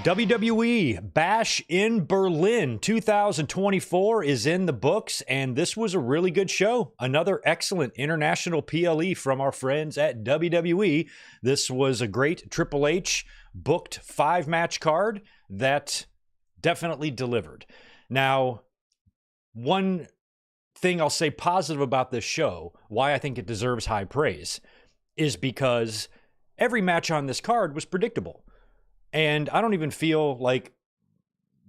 WWE Bash in Berlin 2024 is in the books, and this was a really good show. Another excellent international PLE from our friends at WWE. This was a great Triple H booked 5-match card that definitely delivered. Now, one thing I'll say positive about this show, why I think it deserves high praise, is because every match on this card was predictable. And I don't even feel like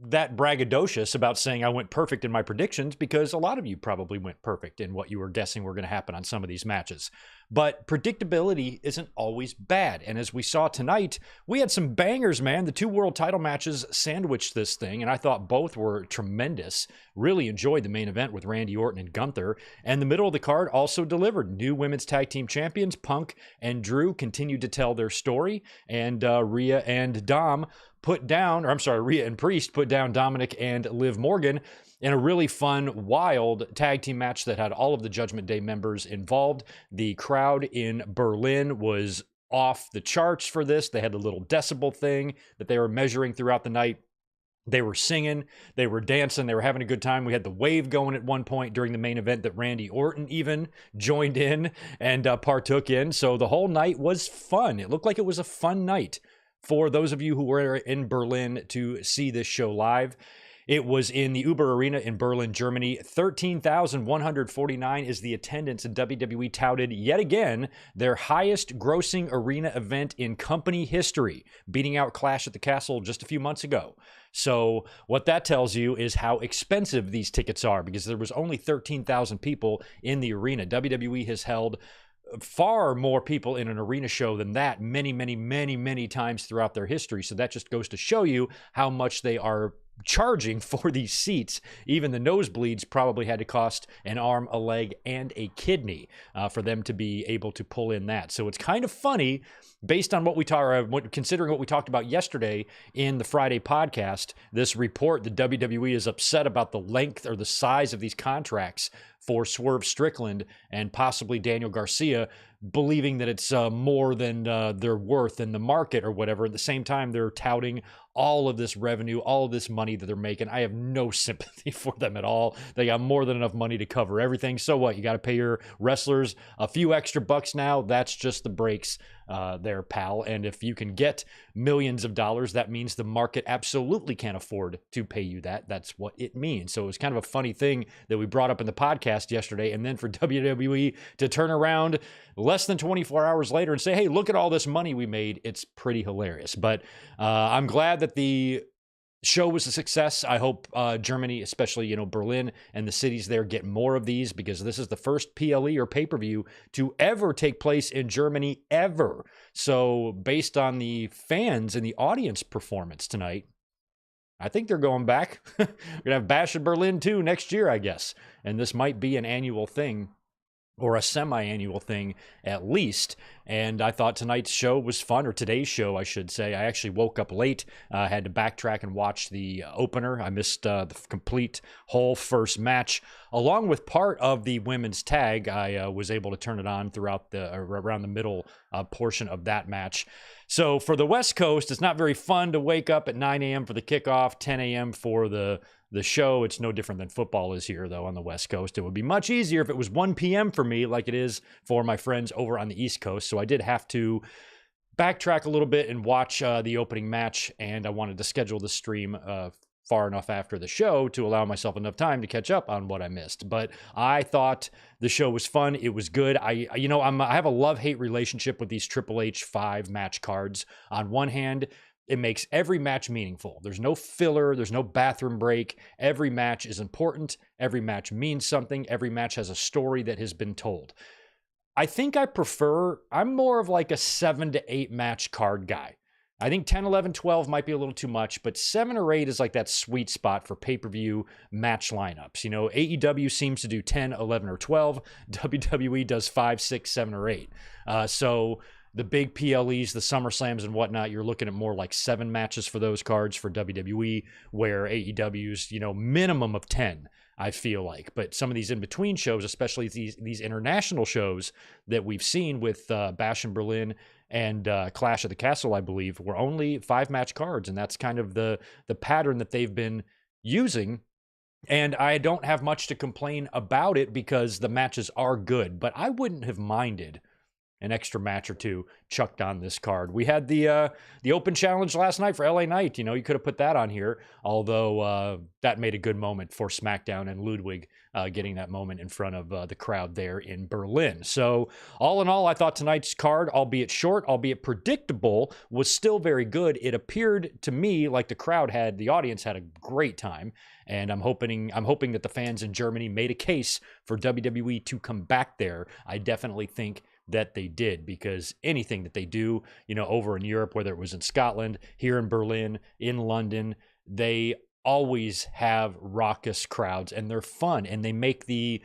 that braggadocious about saying I went perfect in my predictions, because a lot of you probably went perfect in what you were guessing were going to happen on some of these matches. But predictability isn't always bad. And as we saw tonight, we had some bangers, man. The 2 world title matches sandwiched this thing, and I thought both were tremendous. Really enjoyed the main event with Randy Orton and Gunther. And the middle of the card also delivered. New women's tag team champions, Punk and Drew, continued to tell their story. And Rhea and Priest put down Dominic and Liv Morgan in a really fun, wild tag team match that had all of the Judgment Day members involved. The crowd in Berlin was off the charts for this. They had the little decibel thing that they were measuring throughout the night. They were singing, they were dancing, they were having a good time. We had the wave going at one point during the main event that Randy Orton even joined in and partook in. So the whole night was fun. It looked like it was a fun night for those of you who were in Berlin to see this show live. It was in the Uber Arena in Berlin, Germany. 13,149 is the attendance, and WWE touted yet again their highest grossing arena event in company history, beating out Clash at the Castle just a few months ago. So what that tells you is how expensive these tickets are, because there was only 13,000 people in the arena. WWE has held far more people in an arena show than that many times throughout their history. So that just goes to show you how much they are charging for these seats. Even the nosebleeds probably had to cost an arm, a leg, and a kidney for them to be able to pull in that. So it's kind of funny, based on what we considering what we talked about yesterday in the Friday podcast, this report, the WWE is upset about the length or the size of these contracts for Swerve Strickland and possibly Daniel Garcia, believing that it's more than they're worth in the market or whatever. At the same time, they're touting all of this revenue, all of this money that they're making. I have no sympathy for them at all. They got more than enough money to cover everything. So what? You got to pay your wrestlers a few extra bucks now. That's just the breaks there, pal. And if you can get millions of dollars, that means the market absolutely can't afford to pay you that. That's what it means. So it was kind of a funny thing that we brought up in the podcast yesterday. And then for WWE to turn around less than 24 hours later and say, hey, look at all this money we made. It's pretty hilarious. But I'm glad that the show was a success. I hope Germany, especially, Berlin and the cities there, get more of these, because this is the first PLE or pay-per-view to ever take place in Germany ever. So based on the fans and the audience performance tonight, I think they're going back. We're going to have Bash in Berlin too next year, I guess. And this might be an annual thing, or a semi-annual thing at least. And I thought tonight's show was fun, or today's show, I should say. I actually woke up late, had to backtrack and watch the opener. I missed the complete whole first match, along with part of the women's tag. I was able to turn it on throughout around the middle portion of that match. So for the West Coast, it's not very fun to wake up at 9 a.m. for the kickoff, 10 a.m. for the show. It's no different than football is here, though, on the West Coast. It would be much easier if it was 1 p.m. for me, like it is for my friends over on the East Coast. So I did have to backtrack a little bit and watch the opening match, and I wanted to schedule the stream far enough after the show to allow myself enough time to catch up on what I missed. But I thought the show was fun. It was good. I have a love-hate relationship with these Triple H 5-match cards. On one hand, it makes every match meaningful. There's no filler. There's no bathroom break. Every match is important. Every match means something. Every match has a story that has been told. I think I'm more of like a 7 to 8 match card guy. I think 10, 11, 12 might be a little too much, but 7 or 8 is like that sweet spot for pay-per-view match lineups. AEW seems to do 10, 11, or 12. WWE does 5, 6, 7, or 8. So the big PLEs, the SummerSlams and whatnot, you're looking at more like 7 matches for those cards for WWE, where AEW's, minimum of 10. I feel like. But some of these in-between shows, especially these international shows that we've seen with Bash in Berlin and Clash of the Castle, I believe, were only 5-match cards. And that's kind of the pattern that they've been using. And I don't have much to complain about it because the matches are good. But I wouldn't have minded an extra match or two chucked on this card. We had the open challenge last night for LA Knight. You could have put that on here, although that made a good moment for SmackDown and Ludwig getting that moment in front of the crowd there in Berlin. So all in all, I thought tonight's card, albeit short, albeit predictable, was still very good. It appeared to me like the audience had a great time. And I'm hoping that the fans in Germany made a case for WWE to come back there. I definitely think that they did, because anything that they do, over in Europe, whether it was in Scotland, here in Berlin, in London, they always have raucous crowds, and they're fun, and they make the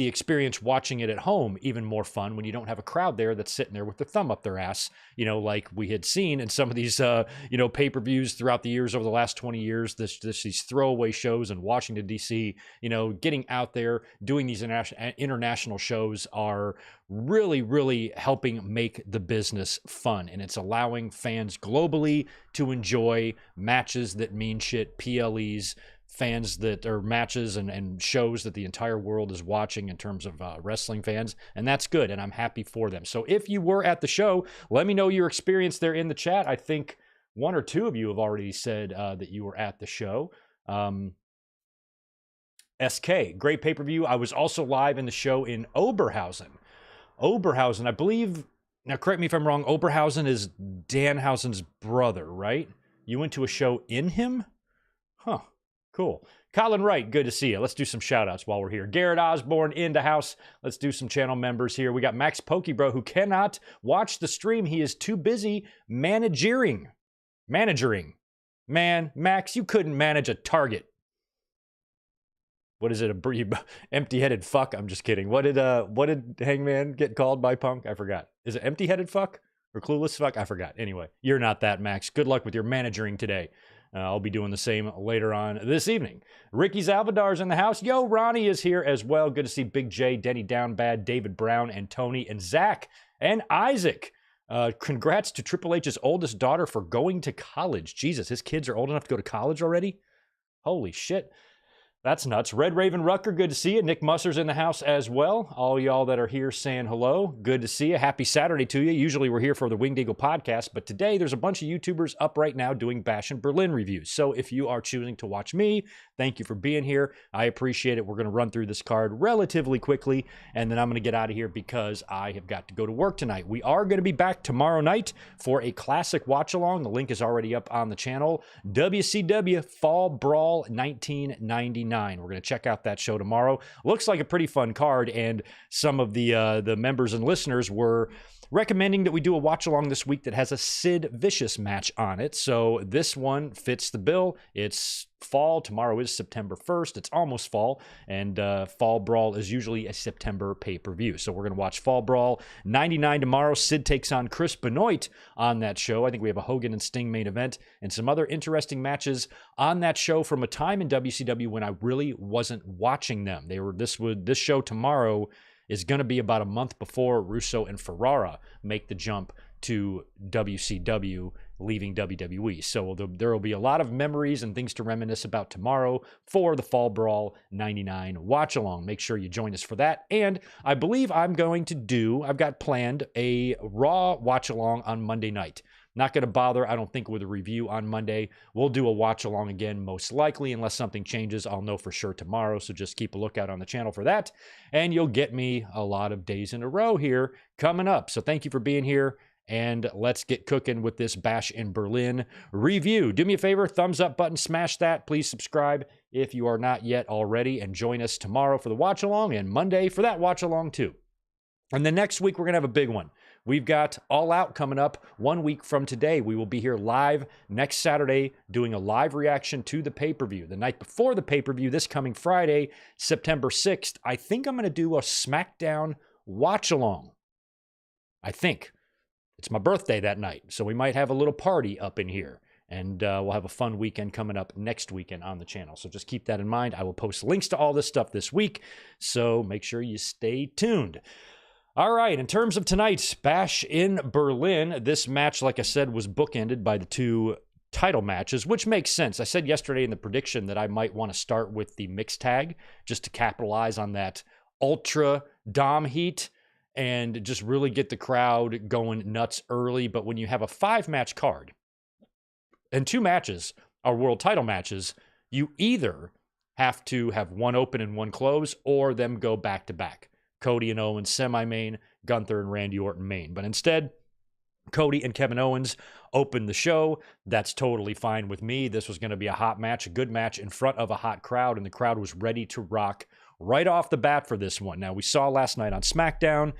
experience watching it at home even more fun when you don't have a crowd there that's sitting there with their thumb up their ass, like we had seen in some of these, pay-per-views throughout the years over the last 20 years, these throwaway shows in Washington, D.C., getting out there, doing these international shows are really, really helping make the business fun. And it's allowing fans globally to enjoy matches that mean shit, PLEs, fans that are matches and shows that the entire world is watching in terms of wrestling fans, and that's good, and I'm happy for them. So if you were at the show, let me know your experience there in the chat. I think one or two of you have already said that you were at the show. SK, great pay-per-view. I was also live in the show in Oberhausen, I believe. Now correct me if I'm wrong, Oberhausen is Danhausen's brother, right? You went to a show in him? Huh. Cool. Colin Wright, good to see you. Let's do some shout outs while we're here. Garrett Osborne in the house. Let's do some channel members here. We got Max Pokebro, who cannot watch the stream. He is too busy managing. Man, Max, you couldn't manage a target. What is it? Empty-headed fuck? I'm just kidding. What did Hangman get called by Punk? I forgot. Is it empty-headed fuck or clueless fuck? I forgot. Anyway, you're not that, Max. Good luck with your managing today. I'll be doing the same later on this evening. Ricky Zalvadar's in the house. Yo, Ronnie is here as well. Good to see Big J, Denny Downbad, David Brown, and Tony, and Zach, and Isaac. Congrats to Triple H's oldest daughter for going to college. Jesus, his kids are old enough to go to college already? Holy shit. That's nuts. Red Raven Rucker, good to see you. Nick Musser's in the house as well. All y'all that are here saying hello, good to see you. Happy Saturday to you. Usually we're here for the Winged Eagle podcast, but today there's a bunch of YouTubers up right now doing Bash in Berlin reviews. So if you are choosing to watch me, thank you for being here. I appreciate it. We're going to run through this card relatively quickly, and then I'm going to get out of here because I have got to go to work tonight. We are going to be back tomorrow night for a classic watch-along. The link is already up on the channel. WCW Fall Brawl 1999. We're going to check out that show tomorrow. Looks like a pretty fun card, and some of the members and listeners were recommending that we do a watch-along this week that has a Sid Vicious match on it. So this one fits the bill. It's fall. Tomorrow is September 1st. It's almost fall, and Fall Brawl is usually a September pay-per-view. So we're going to watch Fall Brawl 99 tomorrow. Sid takes on Chris Benoit on that show. I think we have a Hogan and Sting main event and some other interesting matches on that show from a time in WCW when I really wasn't watching them. This show tomorrow is going to be about a month before Russo and Ferrara make the jump to WCW, leaving WWE. So there will be a lot of memories and things to reminisce about tomorrow for the Fall Brawl 99 watch-along. Make sure you join us for that. And I believe I've got planned a Raw watch-along on Monday night. Not going to bother, I don't think, with a review on Monday. We'll do a watch-along again, most likely, unless something changes. I'll know for sure tomorrow, so just keep a lookout on the channel for that. And you'll get me a lot of days in a row here coming up. So thank you for being here, and let's get cooking with this Bash in Berlin review. Do me a favor, thumbs up button, smash that. Please subscribe if you are not yet already, and join us tomorrow for the watch-along and Monday for that watch-along too. And the next week, we're going to have a big one. We've got All Out coming up 1 week from today. We will be here live next Saturday doing a live reaction to the pay-per-view. The night before the pay-per-view, this coming Friday, September 6th, I think I'm going to do a SmackDown watch-along. I think. It's my birthday that night, so we might have a little party up in here. And we'll have a fun weekend coming up next weekend on the channel. So just keep that in mind. I will post links to all this stuff this week. So make sure you stay tuned. All right, in terms of tonight's Bash in Berlin, this match, like I said, was bookended by the 2 title matches, which makes sense. I said yesterday in the prediction that I might want to start with the mixed tag just to capitalize on that ultra dom heat and just really get the crowd going nuts early. But when you have a 5-match card, and 2 matches are world title matches, you either have to have one open and one close, or them go back to back. Cody and Owens semi-main, Gunther and Randy Orton main. But instead, Cody and Kevin Owens opened the show. That's totally fine with me. This was going to be a hot match, a good match in front of a hot crowd, and the crowd was ready to rock right off the bat for this one. Now, we saw last night on SmackDown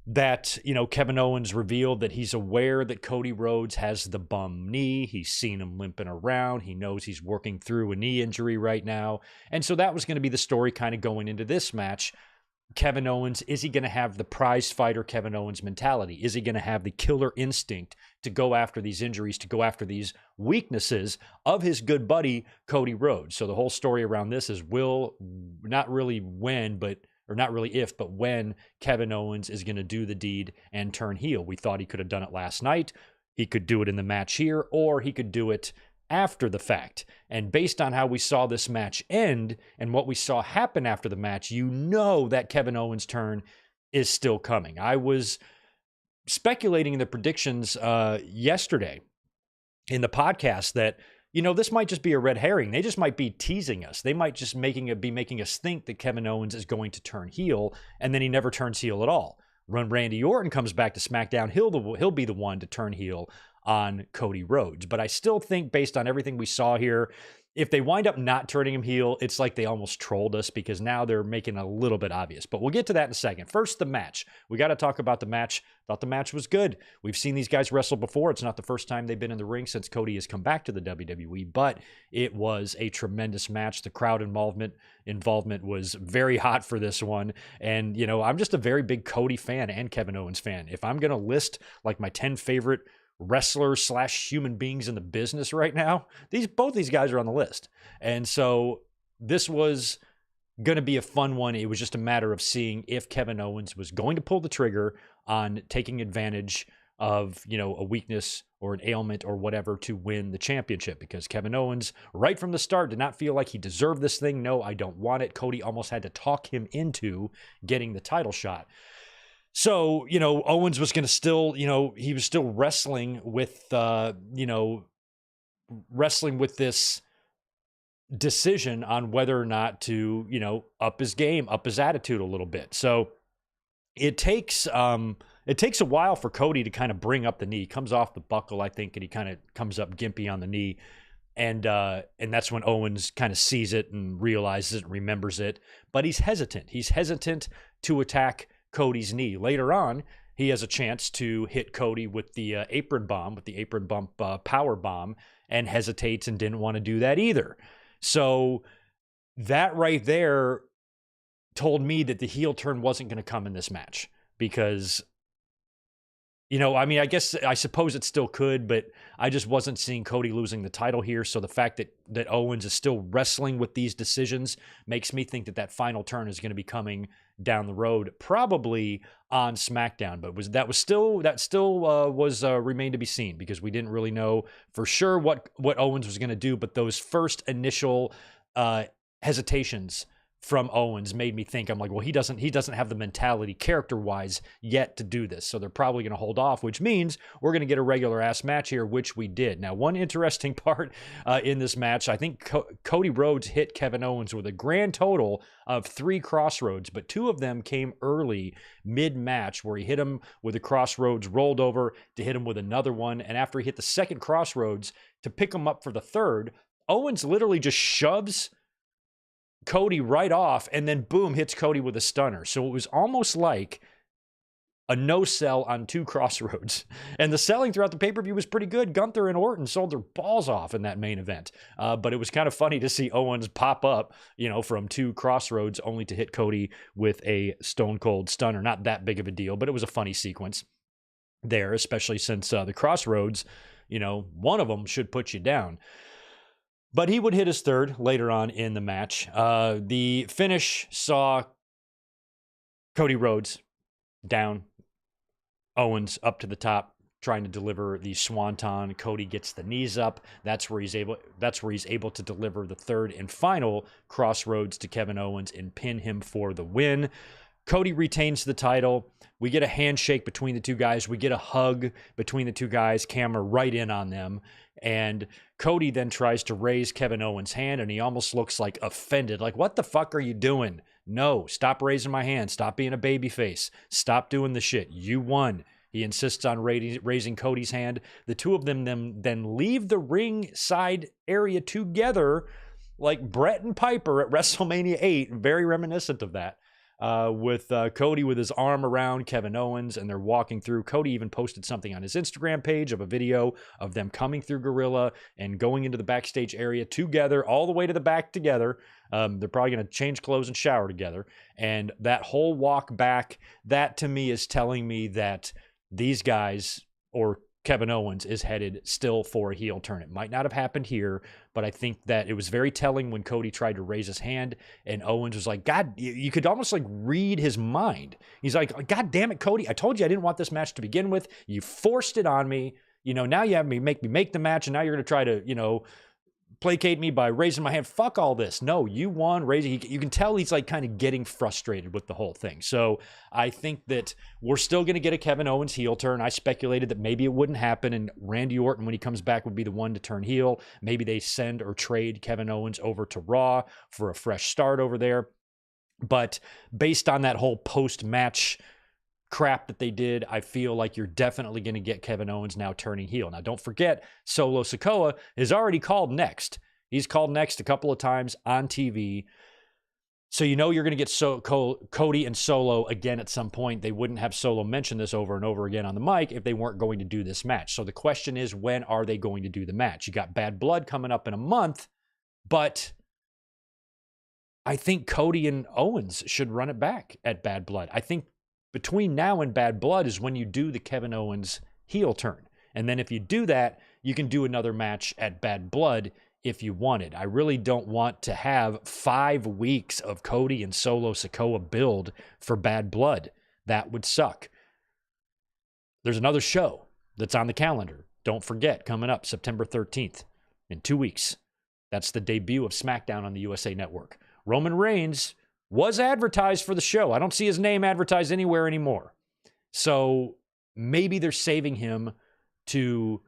that, Kevin Owens revealed that he's aware that Cody Rhodes has the bum knee. He's seen him limping around. He knows he's working through a knee injury right now. And so that was going to be the story kind of going into this match. Kevin Owens, is he going to have the prize fighter Kevin Owens mentality? Is he going to have the killer instinct to go after these injuries, to go after these weaknesses of his good buddy, Cody Rhodes? So the whole story around this is not really if, but when Kevin Owens is going to do the deed and turn heel. We thought he could have done it last night. He could do it in the match here, or he could do it after the fact. And based on how we saw this match end and what we saw happen after the match, that Kevin Owens' turn is still coming. I was speculating in the predictions yesterday in the podcast that this might just be a red herring. They just might be teasing us. They might just be making us think that Kevin Owens is going to turn heel, and then he never turns heel at all. When Randy Orton comes back to SmackDown, he'll be the one to turn heel on Cody Rhodes. But I still think, based on everything we saw here, if they wind up not turning him heel, it's like they almost trolled us, because now they're making it a little bit obvious. But we'll get to that in a second. First, the match. We got to talk about the match. Thought the match was good. We've seen these guys wrestle before. It's not the first time they've been in the ring since Cody has come back to the WWE, but it was a tremendous match. The crowd involvement was very hot for this one. And, I'm just a very big Cody fan and Kevin Owens fan. If I'm going to list like my 10 favorite wrestlers / human beings in the business right now, both these guys are on the list. And so this was going to be a fun one. It was just a matter of seeing if Kevin Owens was going to pull the trigger on taking advantage of, a weakness or an ailment or whatever to win the championship, because Kevin Owens right from the start did not feel like he deserved this thing. No, I don't want it. Cody almost had to talk him into getting the title shot. So, Owens was going to still, he was still wrestling with this decision on whether or not to, up his game, up his attitude a little bit. So it takes a while for Cody to kind of bring up the knee. He comes off the buckle, I think, and he kind of comes up gimpy on the knee. And that's when Owens kind of sees it and realizes it and remembers it. But he's hesitant. He's hesitant to attack Cody's knee. Later on, he has a chance to hit Cody with the apron bump power bomb, and hesitates and didn't want to do that either. So that right there told me that the heel turn wasn't going to come in this match, because I suppose it still could, but I just wasn't seeing Cody losing the title here. So the fact that Owens is still wrestling with these decisions makes me think that final turn is going to be coming down the road, probably on SmackDown. But that still remained to be seen, because we didn't really know for sure what Owens was going to do. But those first initial hesitations from Owens made me think, I'm like, well, he doesn't have the mentality character-wise yet to do this. So they're probably going to hold off, which means we're going to get a regular-ass match here, which we did. Now, one interesting part in this match, I think Cody Rhodes hit Kevin Owens with a grand total of 3 crossroads, but 2 of them came early mid-match, where he hit him with a crossroads, rolled over to hit him with another one, and after he hit the second crossroads to pick him up for the third, Owens literally just shoves Cody right off, and then boom, hits Cody with a stunner. So it was almost like a no-sell on 2 crossroads. And the selling throughout the pay-per-view was pretty good. Gunther and Orton sold their balls off in that main event. But it was kind of funny to see Owens pop up, from 2 crossroads, only to hit Cody with a stone-cold stunner. Not that big of a deal, but it was a funny sequence. there, especially since the Crossroads, one of them should put you down. But he would hit his third later on in the match. The finish saw Cody Rhodes down, Owens up to the top, trying to deliver the swanton. Cody gets the knees up. That's where he's able to deliver the third and final Crossroads to Kevin Owens and pin him for the win. Cody retains the title. We get a handshake between the two guys. We get a hug between the two guys, camera right in on them. And Cody then tries to raise Kevin Owens' hand, and he almost looks like offended. Like, what the fuck are you doing? No, stop raising my hand. Stop being a babyface. Stop doing the shit. You won. He insists on raising Cody's hand. The two of them then leave the ring side area together like Brett and Piper at WrestleMania 8. Very reminiscent of that. With Cody with his arm around Kevin Owens, and they're walking through. Cody even posted something on his Instagram page of a video of them coming through Gorilla and going into the backstage area together, all the way to the back together. They're probably going to change clothes and shower together. And that whole walk back, that to me is telling me that these guys, or Kevin Owens, is headed still for a heel turn. It might not have happened here, but I think that it was very telling when Cody tried to raise his hand and Owens was like, God, you could almost like read his mind. He's like, God damn it, Cody. I told you I didn't want this match to begin with. You forced it on me. Now you have me make the match, and now you're going to try to, placate me by raising my hand. Fuck all this. No, you won. Raising. You can tell he's like kind of getting frustrated with the whole thing. So I think that we're still going to get a Kevin Owens heel turn. I speculated that maybe it wouldn't happen, and Randy Orton, when he comes back, would be the one to turn heel. Maybe they send or trade Kevin Owens over to Raw for a fresh start over there. But based on that whole post-match crap that they did, I feel like you're definitely going to get Kevin Owens now turning heel. Now, don't forget, Solo Sikoa is already called next. He's called next a couple of times on TV. So you're going to get Cody and Solo again at some point. They wouldn't have Solo mention this over and over again on the mic if they weren't going to do this match. So the question is, when are they going to do the match? You got Bad Blood coming up in a month, but I think Cody and Owens should run it back at Bad Blood. I think between now and Bad Blood is when you do the Kevin Owens heel turn. And then if you do that, you can do another match at Bad Blood if you wanted. I really don't want to have 5 weeks of Cody and Solo Sikoa build for Bad Blood. That would suck. There's another show that's on the calendar. Don't forget, coming up September 13th in 2 weeks. That's the debut of SmackDown on the USA Network. Roman Reigns was advertised for the show. I don't see his name advertised anywhere anymore. So maybe they're saving him to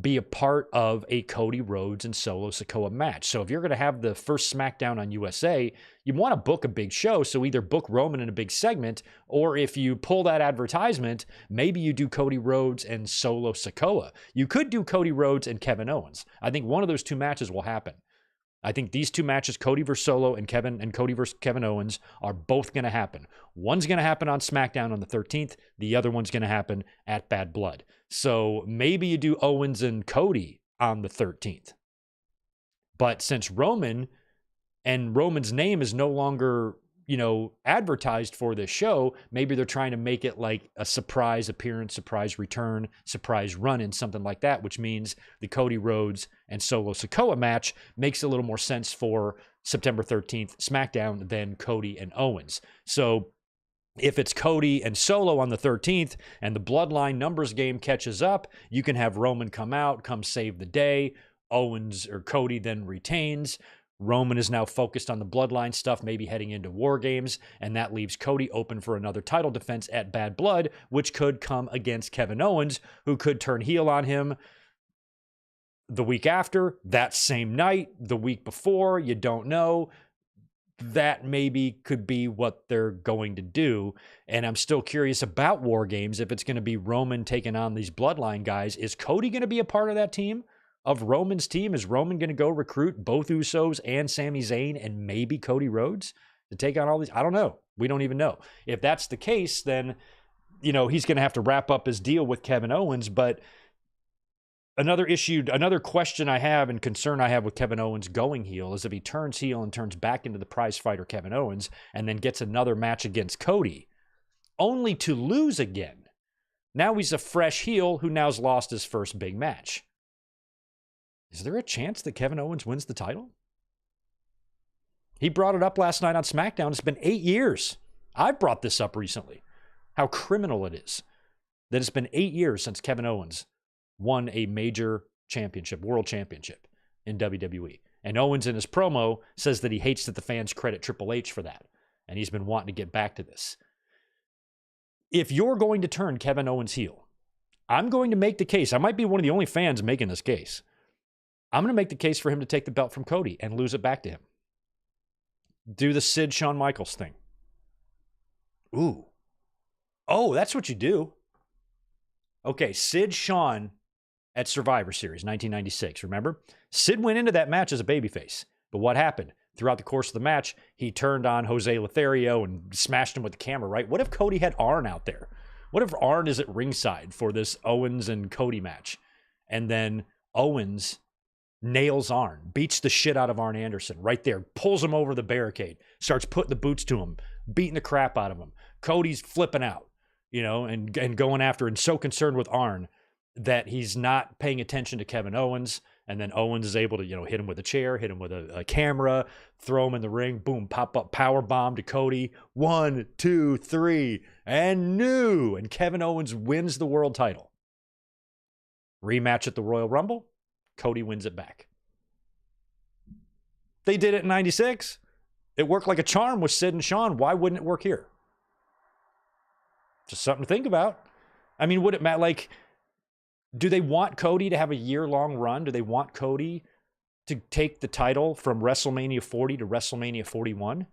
be a part of a Cody Rhodes and Solo Sikoa match. So if you're going to have the first SmackDown on USA, you want to book a big show. So either book Roman in a big segment, or if you pull that advertisement, maybe you do Cody Rhodes and Solo Sikoa. You could do Cody Rhodes and Kevin Owens. I think one of those two matches will happen. I think these two matches, Cody versus Solo and Cody versus Kevin Owens, are both going to happen. One's going to happen on SmackDown on the 13th. The other one's going to happen at Bad Blood. So maybe you do Owens and Cody on the 13th. But since Roman's name is no longer, advertised for this show, maybe they're trying to make it like a surprise appearance, surprise return, surprise run-in, something like that, which means the Cody Rhodes and Solo Sikoa match makes a little more sense for September 13th SmackDown than Cody and Owens. So if it's Cody and Solo on the 13th and the Bloodline numbers game catches up, you can have Roman come out, come save the day. Owens or Cody then retains. Roman is now focused on the Bloodline stuff, maybe heading into War Games, and that leaves Cody open for another title defense at Bad Blood, which could come against Kevin Owens, who could turn heel on him the week after, that same night, the week before, you don't know. That maybe could be what they're going to do. And I'm still curious about War Games, if it's going to be Roman taking on these Bloodline guys. Is Cody going to be a part of that team? Of Roman's team? Is Roman going to go recruit both Usos and Sami Zayn and maybe Cody Rhodes to take on all these? I don't know. We don't even know. If that's the case, then, he's going to have to wrap up his deal with Kevin Owens. But another question I have and concern I have with Kevin Owens going heel is if he turns heel and turns back into the prize fighter Kevin Owens and then gets another match against Cody, only to lose again. Now he's a fresh heel who now's lost his first big match. Is there a chance that Kevin Owens wins the title? He brought it up last night on SmackDown. It's been 8 years. I've brought this up recently. How criminal it is that it's been 8 years since Kevin Owens won a major championship, world championship in WWE. And Owens in his promo says that he hates that the fans credit Triple H for that. And he's been wanting to get back to this. If you're going to turn Kevin Owens heel, I'm going to make the case. I might be one of the only fans making this case. I'm going to make the case for him to take the belt from Cody and lose it back to him. Do the Sid Shawn Michaels thing. Ooh. Oh, that's what you do. Okay, Sid Shawn at Survivor Series, 1996, remember? Sid went into that match as a babyface. But what happened? Throughout the course of the match, he turned on Jose Lothario and smashed him with the camera, right? What if Cody had Arn out there? What if Arn is at ringside for this Owens and Cody match? And then Owens nails Arn, beats the shit out of Arn Anderson right there, pulls him over the barricade, starts putting the boots to him, beating the crap out of him. Cody's flipping out, and going after and so concerned with Arn that he's not paying attention to Kevin Owens. And then Owens is able to, hit him with a chair, hit him with a camera, throw him in the ring, boom, pop up, power bomb to Cody. 1, 2, 3, and new. And Kevin Owens wins the world title. Rematch at the Royal Rumble. Cody wins it back. They did it in 96. It worked like a charm with Sid and Shawn. Why wouldn't it work here? Just something to think about. I mean, would it matter? Like, do they want Cody to have a year-long run? Do they want Cody to take the title from WrestleMania 40 to WrestleMania 41?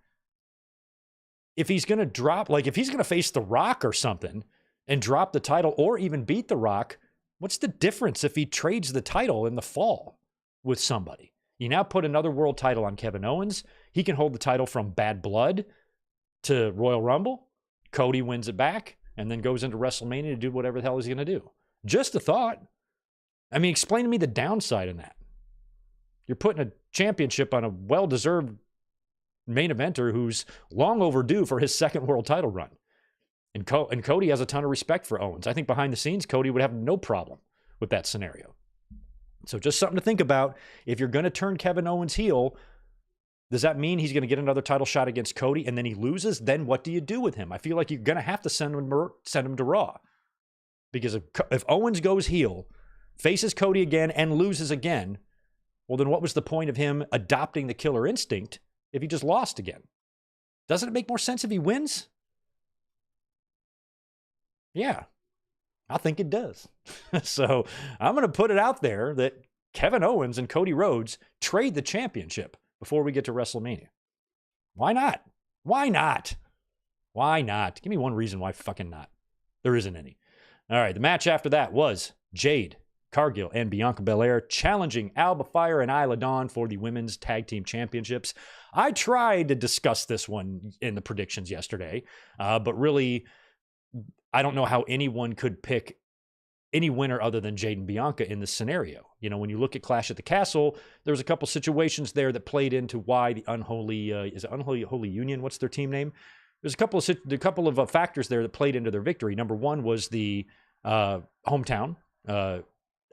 If he's going to drop, if he's going to face The Rock or something and drop the title or even beat The Rock, what's the difference if he trades the title in the fall with somebody? You now put another world title on Kevin Owens. He can hold the title from Bad Blood to Royal Rumble. Cody wins it back and then goes into WrestleMania to do whatever the hell he's going to do. Just a thought. I mean, explain to me the downside in that. You're putting a championship on a well-deserved main eventer who's long overdue for his second world title run. And Cody has a ton of respect for Owens. I think behind the scenes, Cody would have no problem with that scenario. So just something to think about. If you're going to turn Kevin Owens heel, does that mean he's going to get another title shot against Cody and then he loses? Then what do you do with him? I feel like you're going to have to send him to Raw. Because if Owens goes heel, faces Cody again, and loses again, well, then what was the point of him adopting the killer instinct if he just lost again? Doesn't it make more sense if he wins? Yeah, I think it does. So I'm going to put it out there that Kevin Owens and Cody Rhodes trade the championship before we get to WrestleMania. Why not? Why not? Why not? Give me one reason why fucking not. There isn't any. All right, the match after that was Jade Cargill and Bianca Belair challenging Alba Fire and Isla Dawn for the Women's Tag Team Championships. I tried to discuss this one in the predictions yesterday, but really, I don't know how anyone could pick any winner other than Jade and Bianca in this scenario. When you look at Clash at the Castle, there's a couple situations there that played into why the Unholy Union? What's their team name? There's a couple of factors there that played into their victory. Number one was the hometown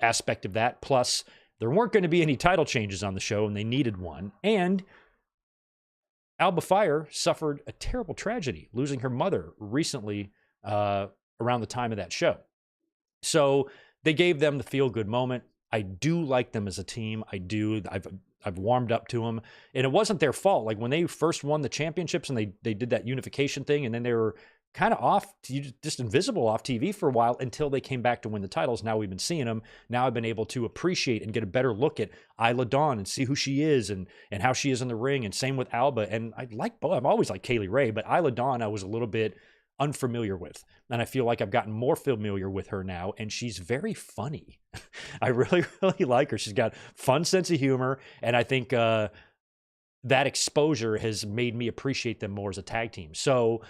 aspect of that. Plus, there weren't going to be any title changes on the show, and they needed one. And Alba Fire suffered a terrible tragedy, losing her mother recently around the time of that show. So they gave them the feel-good moment. I do like them as a team. I do. I've warmed up to them. And it wasn't their fault. Like when they first won the championships and they did that unification thing, and then they were kind of off, just invisible off TV for a while until they came back to win the titles. Now we've been seeing them. Now I've been able to appreciate and get a better look at Isla Dawn and see who she is and how she is in the ring. And same with Alba. And I like both. I've always liked Kaylee Ray, but Isla Dawn I was a little bit unfamiliar with. And I feel like I've gotten more familiar with her now, and she's very funny. I really, really like her. She's got fun sense of humor, and I think that exposure has made me appreciate them more as a tag team. So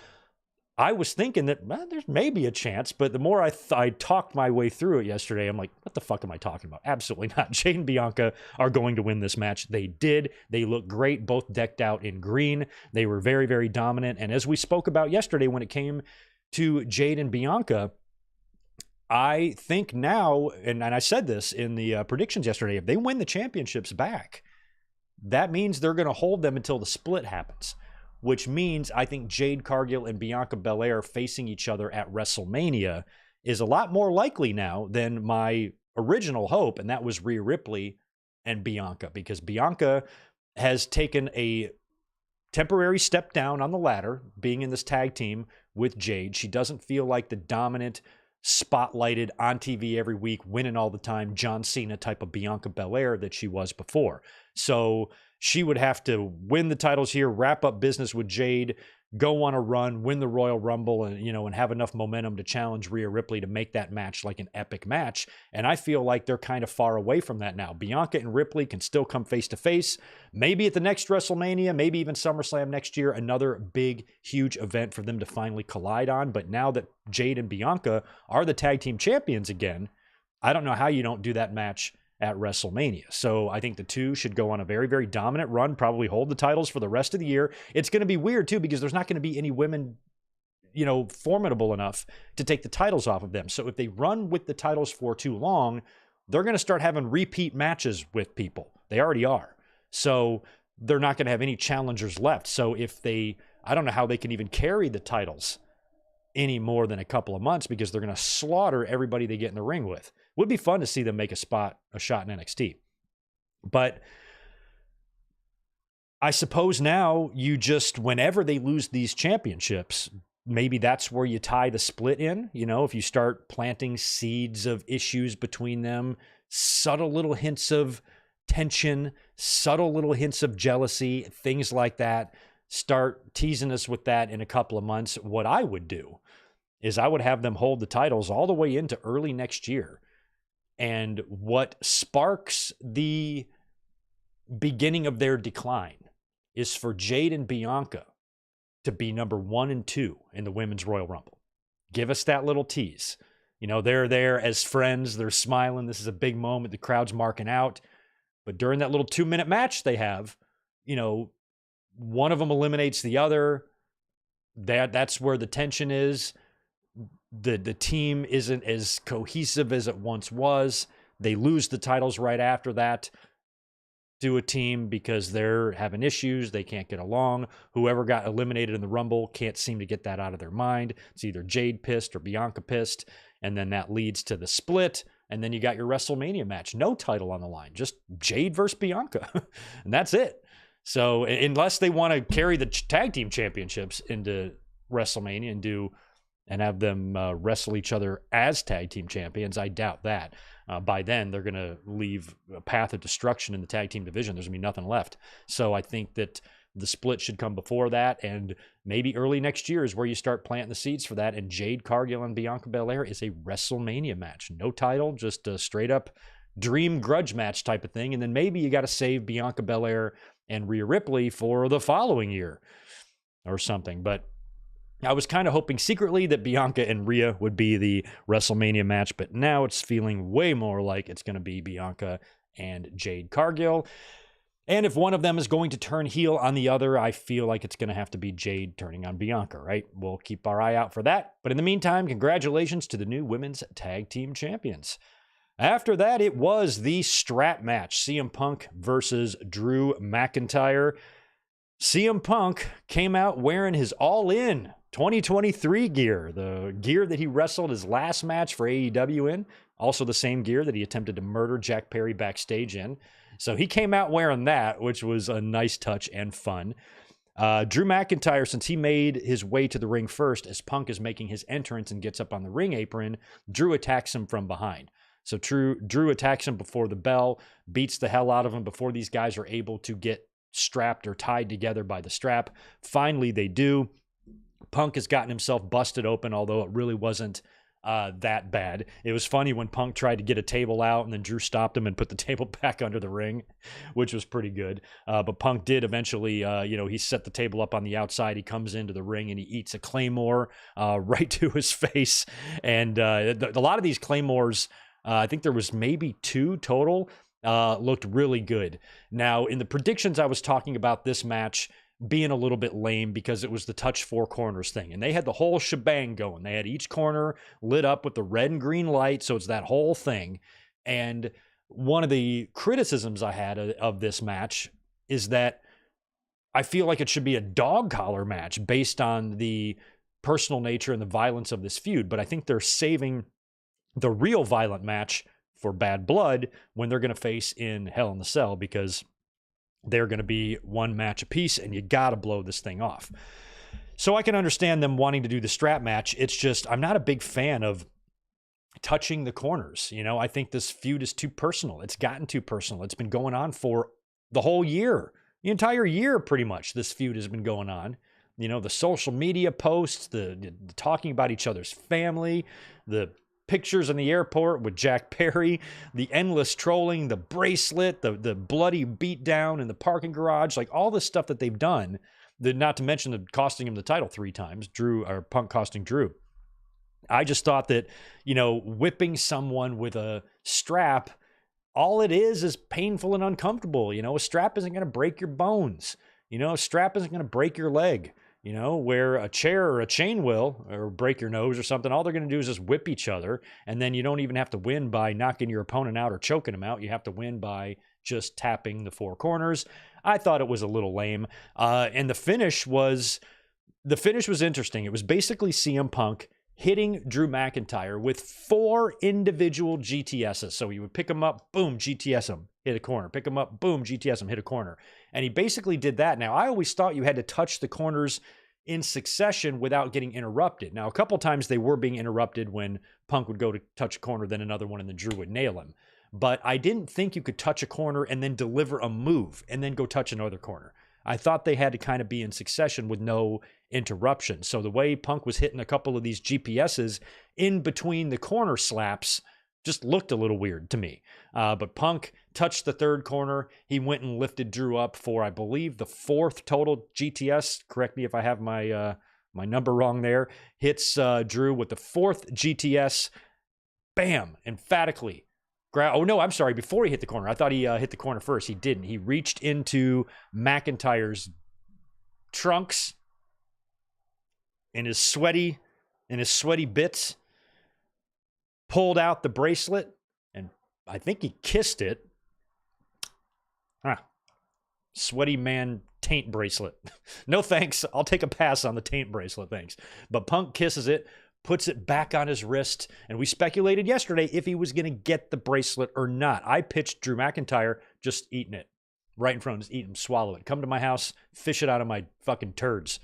I was thinking that there's maybe a chance, but the more I talked my way through it yesterday, I'm like, what the fuck am I talking about? Absolutely not. Jade and Bianca are going to win this match. They did. They look great, both decked out in green. They were very, very dominant. And as we spoke about yesterday, when it came to Jade and Bianca, I think now, and I said this in the predictions yesterday, if they win the championships back, that means they're going to hold them until the split happens, which means I think Jade Cargill and Bianca Belair facing each other at WrestleMania is a lot more likely now than my original hope, and that was Rhea Ripley and Bianca, because Bianca has taken a temporary step down on the ladder, being in this tag team with Jade. She doesn't feel like the dominant, spotlighted on TV every week, winning all the time, John Cena type of Bianca Belair that she was before. So she would have to win the titles here, wrap up business with Jade, go on a run, win the Royal Rumble, and and have enough momentum to challenge Rhea Ripley to make that match like an epic match. And I feel like they're kind of far away from that now. Bianca and Ripley can still come face to face. Maybe at the next WrestleMania, maybe even SummerSlam next year, another big, huge event for them to finally collide on. But now that Jade and Bianca are the tag team champions again, I don't know how you don't do that match at WrestleMania. So I think the two should go on a very, very dominant run, probably hold the titles for the rest of the year. It's going to be weird too, because there's not going to be any women, formidable enough to take the titles off of them. So if they run with the titles for too long, they're going to start having repeat matches with people. They already are. So they're not going to have any challengers left. So I don't know how they can even carry the titles any more than a couple of months, because they're going to slaughter everybody they get in the ring with. Would be fun to see them make a shot in NXT. But I suppose now you just, whenever they lose these championships, maybe that's where you tie the split in. If you start planting seeds of issues between them, subtle little hints of tension, subtle little hints of jealousy, things like that, start teasing us with that in a couple of months. What I would do is I would have them hold the titles all the way into early next year. And what sparks the beginning of their decline is for Jade and Bianca to be number 1 and 2 in the Women's Royal Rumble. Give us that little tease. They're there as friends. They're smiling. This is a big moment. The crowd's marking out. But during that little 2-minute match they have, one of them eliminates the other. That's where the tension is. The team isn't as cohesive as it once was. They lose the titles right after that to a team because they're having issues. They can't get along. Whoever got eliminated in the Rumble can't seem to get that out of their mind. It's either Jade pissed or Bianca pissed. And then that leads to the split. And then you got your WrestleMania match. No title on the line. Just Jade versus Bianca. And that's it. So unless they want to carry the tag team championships into WrestleMania and have them wrestle each other as tag team champions, I doubt that. By then, they're going to leave a path of destruction in the tag team division. There's going to be nothing left. So I think that the split should come before that, and maybe early next year is where you start planting the seeds for that. And Jade Cargill and Bianca Belair is a WrestleMania match. No title, just a straight-up dream grudge match type of thing. And then maybe you got to save Bianca Belair and Rhea Ripley for the following year or something. But I was kind of hoping secretly that Bianca and Rhea would be the WrestleMania match, but now it's feeling way more like it's going to be Bianca and Jade Cargill. And if one of them is going to turn heel on the other, I feel like it's going to have to be Jade turning on Bianca, right? We'll keep our eye out for that. But in the meantime, congratulations to the new women's tag team champions. After that, it was the strap match, CM Punk versus Drew McIntyre. CM Punk came out wearing his all-in 2023 gear, the gear that he wrestled his last match for AEW in, also the same gear that he attempted to murder Jack Perry backstage in. So he came out wearing that, which was a nice touch and fun. Drew McIntyre, since he made his way to the ring first, as Punk is making his entrance and gets up on the ring apron, Drew attacks him from behind. So Drew attacks him before the bell, beats the hell out of him before these guys are able to get strapped or tied together by the strap. Finally, they do. Punk has gotten himself busted open, although it really wasn't that bad. It was funny when Punk tried to get a table out and then Drew stopped him and put the table back under the ring, which was pretty good. But Punk did eventually, he set the table up on the outside. He comes into the ring and he eats a Claymore right to his face. And a lot of these Claymores, I think there was maybe 2 total, looked really good. Now, in the predictions I was talking about this match being a little bit lame because it was the touch four corners thing. And they had the whole shebang going. They had each corner lit up with the red and green light. So it's that whole thing. And one of the criticisms I had of this match is that I feel like it should be a dog collar match based on the personal nature and the violence of this feud. But I think they're saving the real violent match for Bad Blood when they're going to face in Hell in the Cell, because they're going to be one match apiece and you got to blow this thing off. So I can understand them wanting to do the strap match. It's just, I'm not a big fan of touching the corners. You know, I think this feud is too personal. It's gotten too personal. It's been going on for the whole year, the entire year, pretty much. This feud has been going on. You know, the social media posts, the talking about each other's family, the pictures in the airport with Jack Perry, the endless trolling, the bracelet, the bloody beatdown in the parking garage, like all the stuff that they've done, not to mention the costing him the title 3 times, Punk costing Drew. I just thought that, you know, whipping someone with a strap, all it is painful and uncomfortable. You know, a strap isn't going to break your bones. You know, a strap isn't going to break your leg. You know, where a chair or a chain will, or break your nose or something, all they're going to do is just whip each other. And then you don't even have to win by knocking your opponent out or choking him out. You have to win by just tapping the 4 corners. I thought it was a little lame. And the finish was interesting. It was basically CM Punk hitting Drew McIntyre with 4 individual GTSs. So he would pick him up, boom, GTS him, hit a corner. Pick him up, boom, GTS him, hit a corner. And he basically did that. Now, I always thought you had to touch the corners in succession without getting interrupted. Now, a couple times they were being interrupted when Punk would go to touch a corner, then another one, and then Drew would nail him. But I didn't think you could touch a corner and then deliver a move and then go touch another corner. I thought they had to kind of be in succession with no interruption. So the way Punk was hitting a couple of these GPSs in between the corner slaps just looked a little weird to me. But Punk touched the 3rd corner. He went and lifted Drew up for, I believe, the 4th total GTS. Correct me if I have my number wrong there. Hits Drew with the 4th GTS. Bam! Emphatically. Oh, no, I'm sorry. Before he hit the corner. I thought he hit the corner first. He didn't. He reached into McIntyre's trunks in his sweaty bits, pulled out the bracelet, and I think he kissed it. Sweaty man taint bracelet. No thanks. I'll take a pass on the taint bracelet, thanks. But Punk kisses it, puts it back on his wrist, and we speculated yesterday if he was going to get the bracelet or not. I pitched Drew McIntyre just eating it right in front of him, just eat him, swallow it. Come to my house, fish it out of my fucking turds.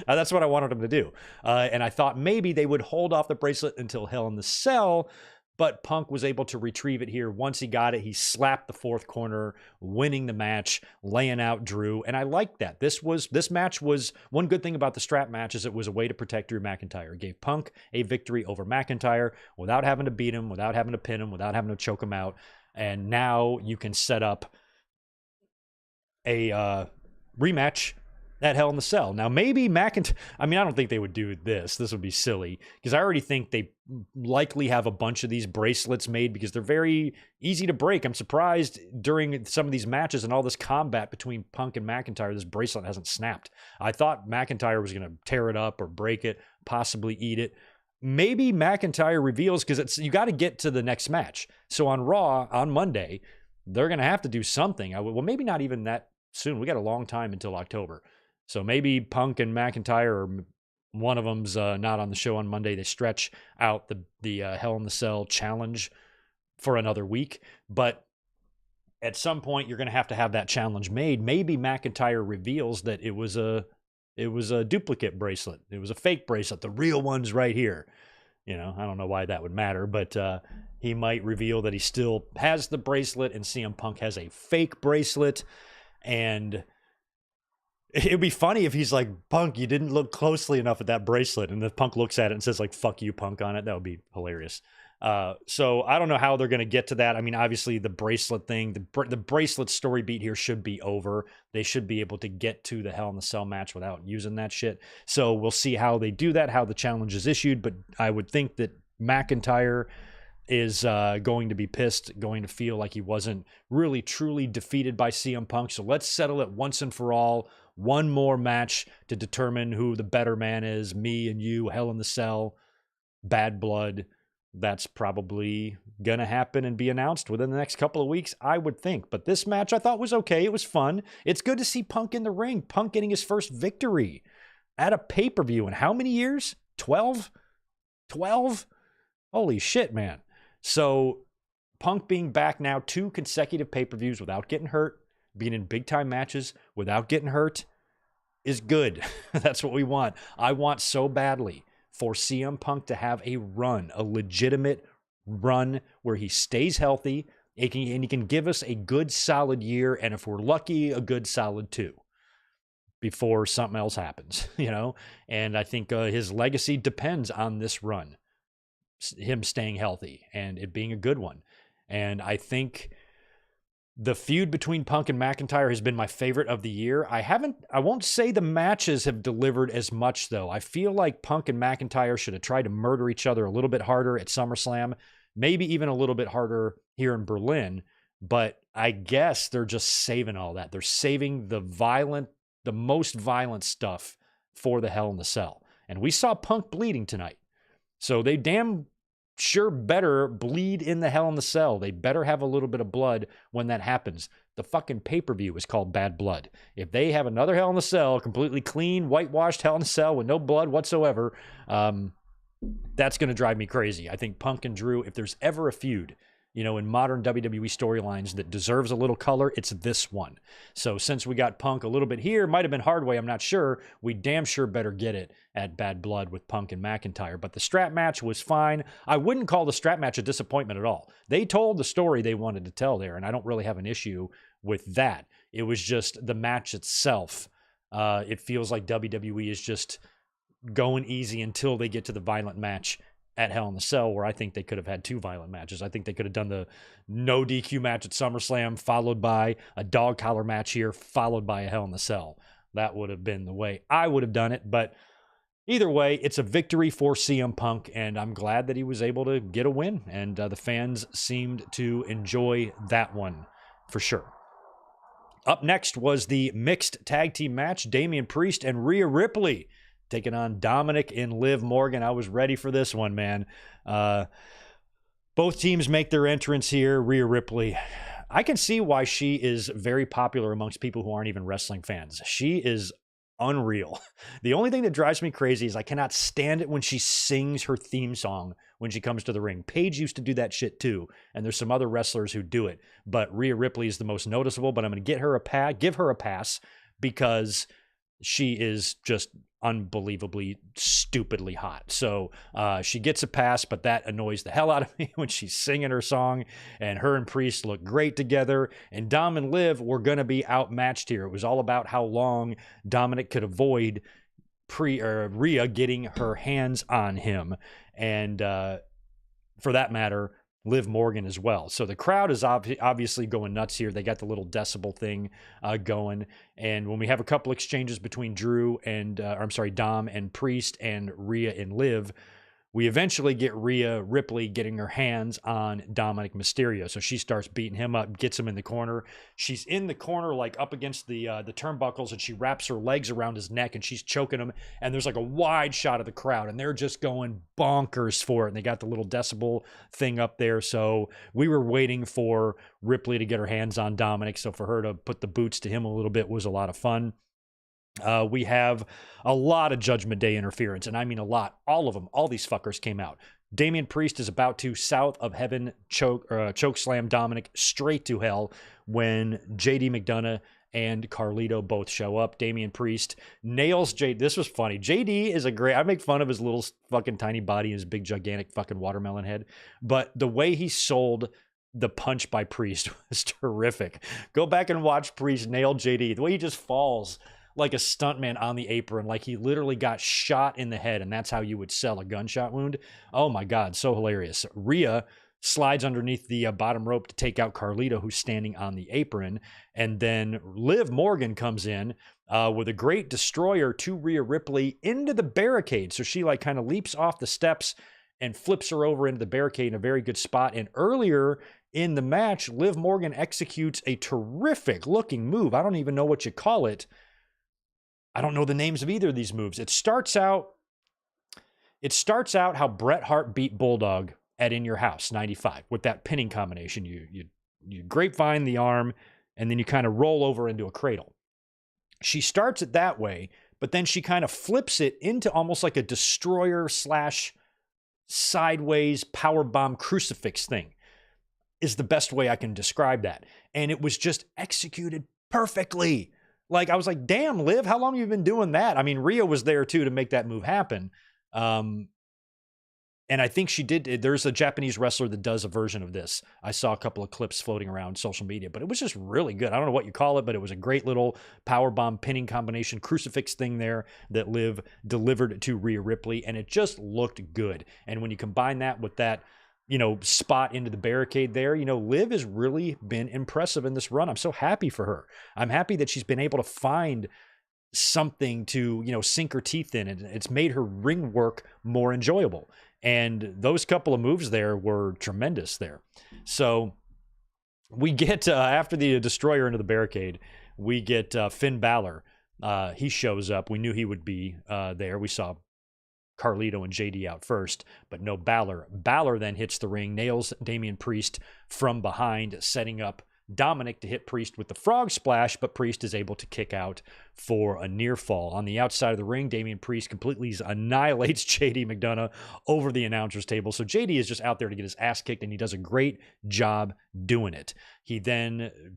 That's what I wanted him to do. And I thought maybe they would hold off the bracelet until Hell in the Cell, but Punk was able to retrieve it here. Once he got it, he slapped the 4th corner, winning the match, laying out Drew. And I liked that. This match was, one good thing about the strap match is it was a way to protect Drew McIntyre. It gave Punk a victory over McIntyre without having to beat him, without having to pin him, without having to choke him out. And now you can set up a rematch at Hell in the Cell. Now, maybe McIntyre, I mean, I don't think they would do this. This would be silly, because I already think they likely have a bunch of these bracelets made because they're very easy to break. I'm surprised during some of these matches and all this combat between Punk and McIntyre, this bracelet hasn't snapped. I thought McIntyre was going to tear it up or break it, possibly eat it. Maybe McIntyre reveals, because you got to get to the next match. So on Raw, on Monday, they're going to have to do something. Well, maybe not even that soon. We got a long time until October. So maybe Punk and McIntyre, or one of them's not on the show on Monday. They stretch out the Hell in the Cell challenge for another week. But at some point, you're going to have that challenge made. Maybe McIntyre reveals that it was a duplicate bracelet. It was a fake bracelet. The real one's right here. You know, I don't know why that would matter, but he might reveal that he still has the bracelet and CM Punk has a fake bracelet. And it'd be funny if he's like, Punk, you didn't look closely enough at that bracelet. And the Punk looks at it and says, like, fuck you, Punk, on it. That would be hilarious. So I don't know how they're going to get to that. I mean, obviously the bracelet thing, the bracelet story beat here should be over. They should be able to get to the Hell in the Cell match without using that shit. So we'll see how they do that, how the challenge is issued. But I would think that McIntyre is going to be pissed, going to feel like he wasn't really truly defeated by CM Punk. So let's settle it once and for all. one more match to determine who the better man is, me and you, Hell in the Cell, Bad Blood. That's probably going to happen and be announced within the next couple of weeks, I would think. But this match I thought was okay. It was fun. It's good to see Punk in the ring. Punk getting his first victory at a pay-per-view in how many years? 12? 12? Holy shit, man. So Punk being back now 2 consecutive pay-per-views without getting hurt, being in big-time matches without getting hurt is good. That's what we want. I want so badly for CM Punk to have a run, a legitimate run where he stays healthy and he can give us a good solid year, and if we're lucky, a good solid 2 before something else happens, you know? And I think his legacy depends on this run, him staying healthy and it being a good one. And I think the feud between Punk and McIntyre has been my favorite of the year. I won't say the matches have delivered as much, though. I feel like Punk and McIntyre should have tried to murder each other a little bit harder at SummerSlam, maybe even a little bit harder here in Berlin. But I guess they're just saving all that. They're saving the most violent stuff for the Hell in the Cell. And we saw Punk bleeding tonight. So they damn sure better bleed in the Hell in the Cell. They better have a little bit of blood when that happens. The fucking pay-per-view is called Bad Blood. If they have another Hell in the Cell, completely clean, whitewashed Hell in the Cell with no blood whatsoever, that's going to drive me crazy. I think Punk and Drew, if there's ever a feud, you know, in modern WWE storylines that deserves a little color, it's this one. So since we got Punk a little bit here, might have been hard way, I'm not sure. We damn sure better get it at Bad Blood with Punk and McIntyre. But the strap match was fine. I wouldn't call the strap match a disappointment at all. They told the story they wanted to tell there, and I don't really have an issue with that. It was just the match itself. It feels like WWE is just going easy until they get to the violent match at Hell in the Cell, where I think they could have had 2 violent matches. I think they could have done the no DQ match at SummerSlam, followed by a dog collar match here, followed by a Hell in the Cell. That would have been the way I would have done it. But either way, it's a victory for CM Punk, and I'm glad that he was able to get a win, and the fans seemed to enjoy that one for sure. Up next was the mixed tag team match, Damian Priest and Rhea Ripley taking on Dominic and Liv Morgan. I was ready for this one, man. Both teams make their entrance here. Rhea Ripley, I can see why she is very popular amongst people who aren't even wrestling fans. She is unreal. The only thing that drives me crazy is I cannot stand it when she sings her theme song when she comes to the ring. Paige used to do that shit too, and there's some other wrestlers who do it, but Rhea Ripley is the most noticeable. But I'm going to give her a pass because she is just unbelievably stupidly hot. So she gets a pass, but that annoys the hell out of me when she's singing her song, and her and Priest look great together, and Dom and Liv were going to be outmatched here. It was all about how long Dominic could avoid Rhea getting her hands on him, and for that matter, Liv Morgan as well. So the crowd is obviously going nuts here. They got the little decibel thing going. And when we have a couple exchanges between Dom and Priest and Rhea and Liv, we eventually get Rhea Ripley getting her hands on Dominic Mysterio. So she starts beating him up, gets him in the corner. She's in the corner, like up against the turnbuckles, and she wraps her legs around his neck, and she's choking him. And there's like a wide shot of the crowd, and they're just going bonkers for it. And they got the little decibel thing up there. So we were waiting for Ripley to get her hands on Dominic. So for her to put the boots to him a little bit was a lot of fun. We have a lot of Judgment Day interference, and I mean a lot. All of them, all these fuckers came out. Damian Priest is about to South of Heaven choke slam Dominic straight to hell when JD McDonough and Carlito both show up. Damian Priest nails JD. This was funny. JD is I make fun of his little fucking tiny body and his big gigantic fucking watermelon head, but the way he sold the punch by Priest was terrific. Go back and watch Priest nail JD. The way he just falls like a stuntman on the apron, like he literally got shot in the head, and that's how you would sell a gunshot wound. Oh my God, so hilarious. Rhea slides underneath the bottom rope to take out Carlito, who's standing on the apron, and then Liv Morgan comes in with a great destroyer to Rhea Ripley into the barricade. So she like kind of leaps off the steps and flips her over into the barricade in a very good spot. And earlier in the match, Liv Morgan executes a terrific looking move. I don't even know what you call it. I don't know the names of either of these moves. It starts out how Bret Hart beat Bulldog at In Your House 95 with that pinning combination. You grapevine the arm and then you kind of roll over into a cradle. She starts it that way, but then she kind of flips it into almost like a destroyer / sideways powerbomb crucifix thing is the best way I can describe that. And it was just executed perfectly. Like, I was like, damn, Liv, how long have you been doing that? I mean, Rhea was there too to make that move happen. And I think she did. There's a Japanese wrestler that does a version of this. I saw a couple of clips floating around social media, but it was just really good. I don't know what you call it, but it was a great little powerbomb pinning combination crucifix thing there that Liv delivered to Rhea Ripley, and it just looked good. And when you combine that with that, spot into the barricade there, Liv has really been impressive in this run. I'm so happy for her. I'm happy that she's been able to find something to, sink her teeth in, and it's made her ring work more enjoyable. And those couple of moves there were tremendous there. So we get, after the destroyer into the barricade, we get Finn Balor. He shows up. We knew he would be there. We saw Carlito and JD out first, but no Balor. Balor then hits the ring, nails Damian Priest from behind, setting up Dominic to hit Priest with the frog splash, but Priest is able to kick out for a near fall. On the outside of the ring, Damian Priest completely annihilates JD McDonough over the announcer's table. So JD is just out there to get his ass kicked, and he does a great job doing it.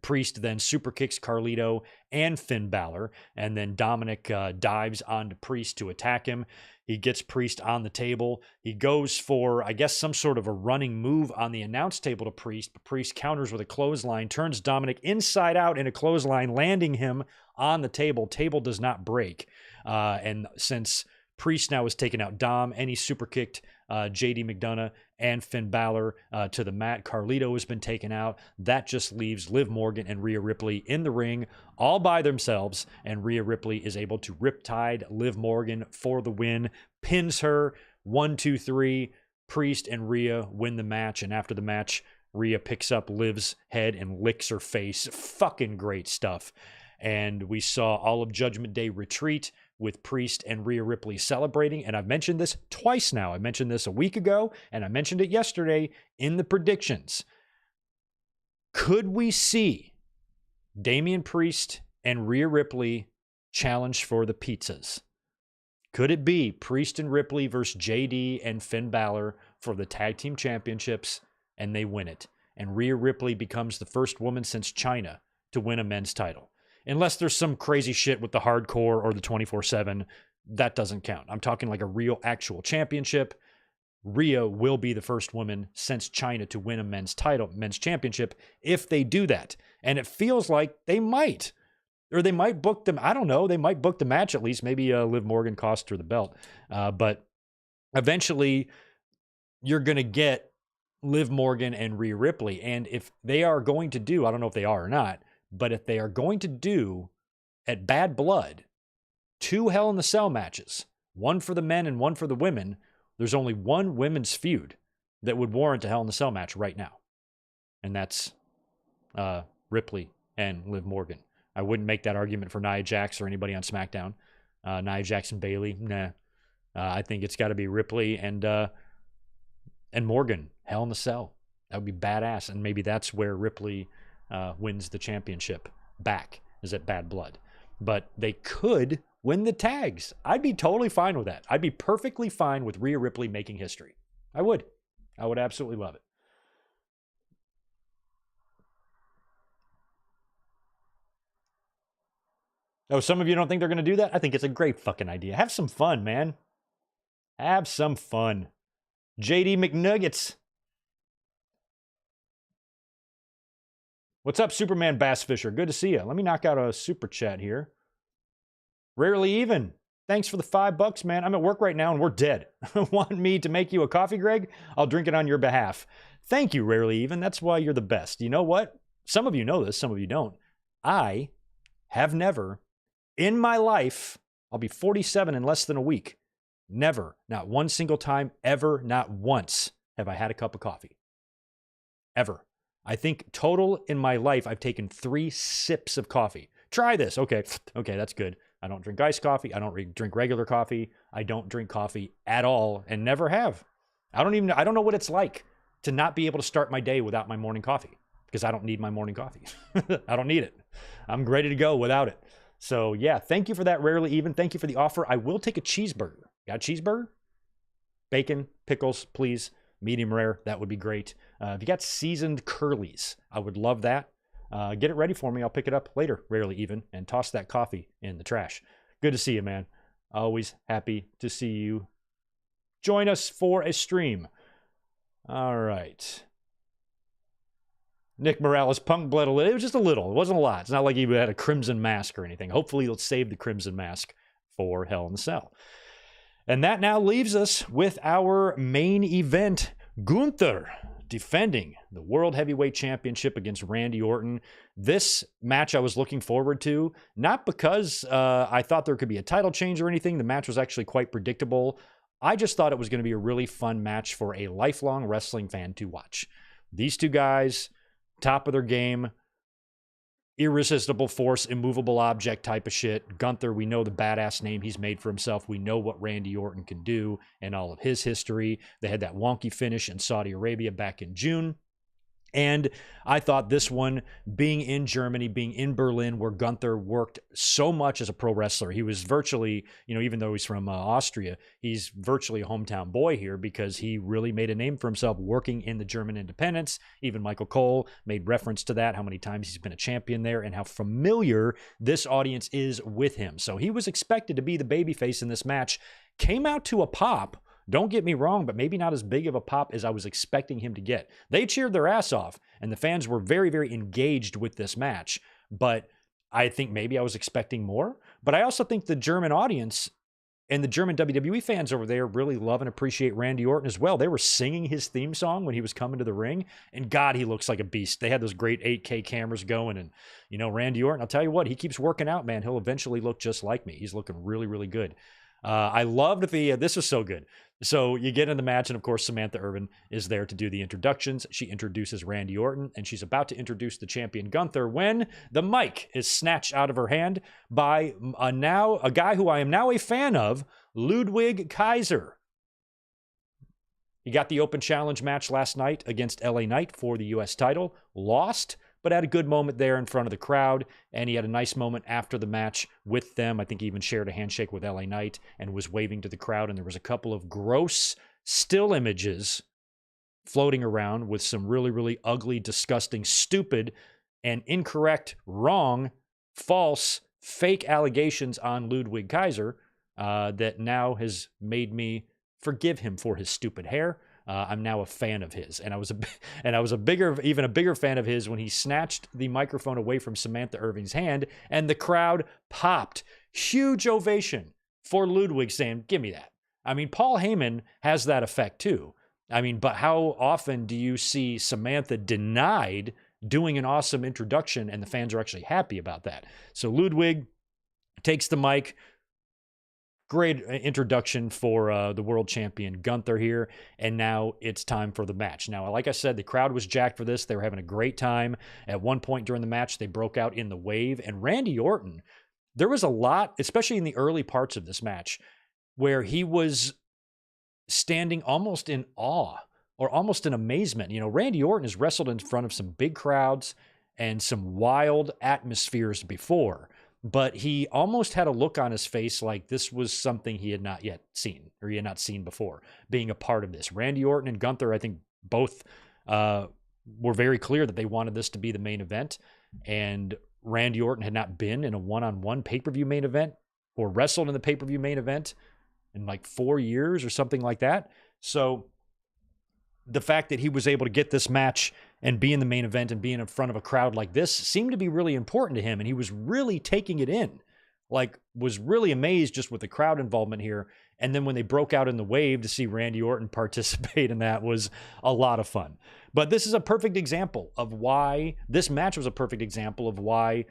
Priest then super kicks Carlito and Finn Balor, and then Dominic dives onto Priest to attack him. He gets Priest on the table. He goes for, I guess, some sort of a running move on the announce table to Priest, but Priest counters with a clothesline, turns Dominic inside out in a clothesline, landing him on the table. Table does not break. And since Priest now has taken out Dom, and he super kicked JD McDonough and Finn Balor to the mat. Carlito has been taken out. That just leaves Liv Morgan and Rhea Ripley in the ring all by themselves, and Rhea Ripley is able to riptide Liv Morgan for the win, pins her 1, 2, 3. Priest and Rhea win the match, and after the match, Rhea picks up Liv's head and licks her face. Fucking great stuff. And we saw all of Judgment Day retreat with Priest and Rhea Ripley celebrating. And I've mentioned this twice now. I mentioned this a week ago, and I mentioned it yesterday in the predictions. Could we see Damian Priest and Rhea Ripley challenge for the pizzas? Could it be Priest and Ripley versus JD and Finn Balor for the tag team championships, and they win it? And Rhea Ripley becomes the first woman since China to win a men's title. Unless there's some crazy shit with the hardcore or the 24/7, that doesn't count. I'm talking like a real actual championship. Rhea will be the first woman since China to win a men's championship if they do that. And it feels like they might. Or they might book them. I don't know. They might book the match at least. Maybe Liv Morgan cost her the belt. But eventually, you're going to get Liv Morgan and Rhea Ripley. And if they are going to do, I don't know if they are or not, but if they are going to do at Bad Blood 2 Hell in the Cell matches, one for the men and one for the women, there's only one women's feud that would warrant a Hell in the Cell match right now. And that's Ripley and Liv Morgan. I wouldn't make that argument for Nia Jax or anybody on SmackDown. Nia Jax and Bayley, nah. I think it's got to be Ripley and Morgan. Hell in the Cell. That would be badass. And maybe that's where Ripley wins the championship back, is at Bad Blood. But they could win the tags. I'd be totally fine with that. I'd be perfectly fine with Rhea Ripley making history. I would absolutely love it. Oh, some of you don't think they're going to do that? I think it's a great fucking idea. Have some fun, man. Have some fun. JD McNuggets. What's up, Superman Bass Fisher? Good to see you. Let me knock out a super chat here. Rarely Even. Thanks for the $5, man. I'm at work right now and we're dead. Want me to make you a coffee, Greg? I'll drink it on your behalf. Thank you, Rarely Even. That's why you're the best. You know what? Some of you know this, some of you don't. I have never, in my life, I'll be 47 in less than a week, never, not one single time, ever, not once have I had a cup of coffee. Ever. I think total in my life, I've taken 3 sips of coffee. Try this. Okay, that's good. I don't drink iced coffee. I don't drink regular coffee. I don't drink coffee at all and never have. I don't know what it's like to not be able to start my day without my morning coffee because I don't need my morning coffee. I don't need it. I'm ready to go without it. So yeah, thank you for that, Rarely Even. Thank you for the offer. I will take a cheeseburger. Got a cheeseburger? Bacon, pickles, please. Medium rare, that would be great. If you got seasoned curlies, I would love that. Get it ready for me. I'll pick it up later, Rarely Even, and toss that coffee in the trash. Good to see you, man. Always happy to see you. Join us for a stream. All right. Nick Morales, punk bled a little. It was just a little. It wasn't a lot. It's not like he had a crimson mask or anything. Hopefully he'll save the crimson mask for Hell in the Cell. And that now leaves us with our main event, Gunther defending the World Heavyweight Championship against Randy Orton. This match I was looking forward to, not because I thought there could be a title change or anything. The match was actually quite predictable. I just thought it was going to be a really fun match for a lifelong wrestling fan to watch. These two guys, top of their game, irresistible force, immovable object type of shit. Gunther, we know the badass name he's made for himself. We know what Randy Orton can do and all of his history. They had that wonky finish in Saudi Arabia back in June. And I thought this one, being in Germany, being in Berlin, where Gunther worked so much as a pro wrestler, he was virtually, even though he's from Austria, he's virtually a hometown boy here because he really made a name for himself working in the German independence. Even Michael Cole made reference to that, how many times he's been a champion there and how familiar this audience is with him. So he was expected to be the babyface in this match, came out to a pop. Don't get me wrong, but maybe not as big of a pop as I was expecting him to get. They cheered their ass off, and the fans were very, very engaged with this match. But I think maybe I was expecting more. But I also think the German audience and the German WWE fans over there really love and appreciate Randy Orton as well. They were singing his theme song when he was coming to the ring, and God, he looks like a beast. They had those great 8K cameras going, and, Randy Orton, I'll tell you what, he keeps working out, man. He'll eventually look just like me. He's looking really, really good. I loved this was so good. So you get in the match, and of course, Samantha Irvin is there to do the introductions. She introduces Randy Orton, and she's about to introduce the champion Gunther when the mic is snatched out of her hand by a guy who I am now a fan of, Ludwig Kaiser. He got the open challenge match last night against LA Knight for the U.S. title, lost, but had a good moment there in front of the crowd, and he had a nice moment after the match with them. I think he even shared a handshake with LA Knight and was waving to the crowd, and there was a couple of gross still images floating around with some really, really ugly, disgusting, stupid, and incorrect, wrong, false, fake allegations on Ludwig Kaiser that now has made me forgive him for his stupid hair. I'm now a fan of his, and I was even a bigger fan of his when he snatched the microphone away from Samantha Irving's hand, and the crowd popped. Huge ovation for Ludwig, saying, "Give me that." I mean, Paul Heyman has that effect too. I mean, but how often do you see Samantha denied doing an awesome introduction, and the fans are actually happy about that? So Ludwig takes the mic. Great introduction for the world champion Gunther here, and now it's time for the match. Now, like I said, the crowd was jacked for this. They were having a great time. At one point during the match, they broke out in the wave, and Randy Orton, there was a lot, especially in the early parts of this match, where he was standing almost in awe or almost in amazement. Randy Orton has wrestled in front of some big crowds and some wild atmospheres before, but he almost had a look on his face like this was something he had not yet seen, or he had not seen before, being a part of this. Randy Orton and Gunther, I think both were very clear that they wanted this to be the main event, and Randy Orton had not been in a one-on-one pay-per-view main event or wrestled in the pay-per-view main event in like 4 years or something like that. So the fact that he was able to get this match and be in the main event and being in front of a crowd like this seemed to be really important to him, and he was really taking it in. Was really amazed just with the crowd involvement here. And then when they broke out in the wave to see Randy Orton participate in that was a lot of fun. But this is a perfect example of why this match was a perfect example of why,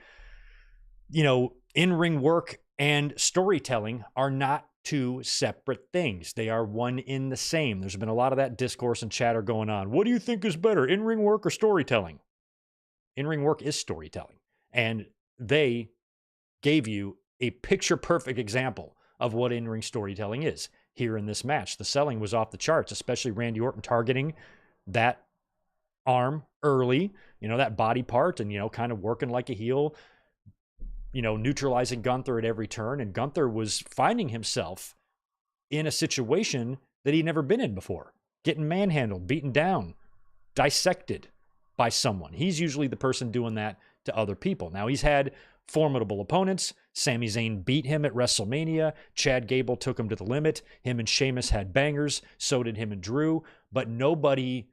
in-ring work and storytelling are not two separate things. They are one in the same. There's been a lot of that discourse and chatter going on. What do you think is better, in-ring work or storytelling? In-ring work is storytelling. And they gave you a picture-perfect example of what in-ring storytelling is here in this match. The selling was off the charts, especially Randy Orton targeting that arm early, that body part, and, kind of working like a heel, neutralizing Gunther at every turn. And Gunther was finding himself in a situation that he'd never been in before, getting manhandled, beaten down, dissected by someone. He's usually the person doing that to other people. Now, he's had formidable opponents. Sami Zayn beat him at WrestleMania. Chad Gable took him to the limit. Him and Sheamus had bangers. So did him and Drew. But nobody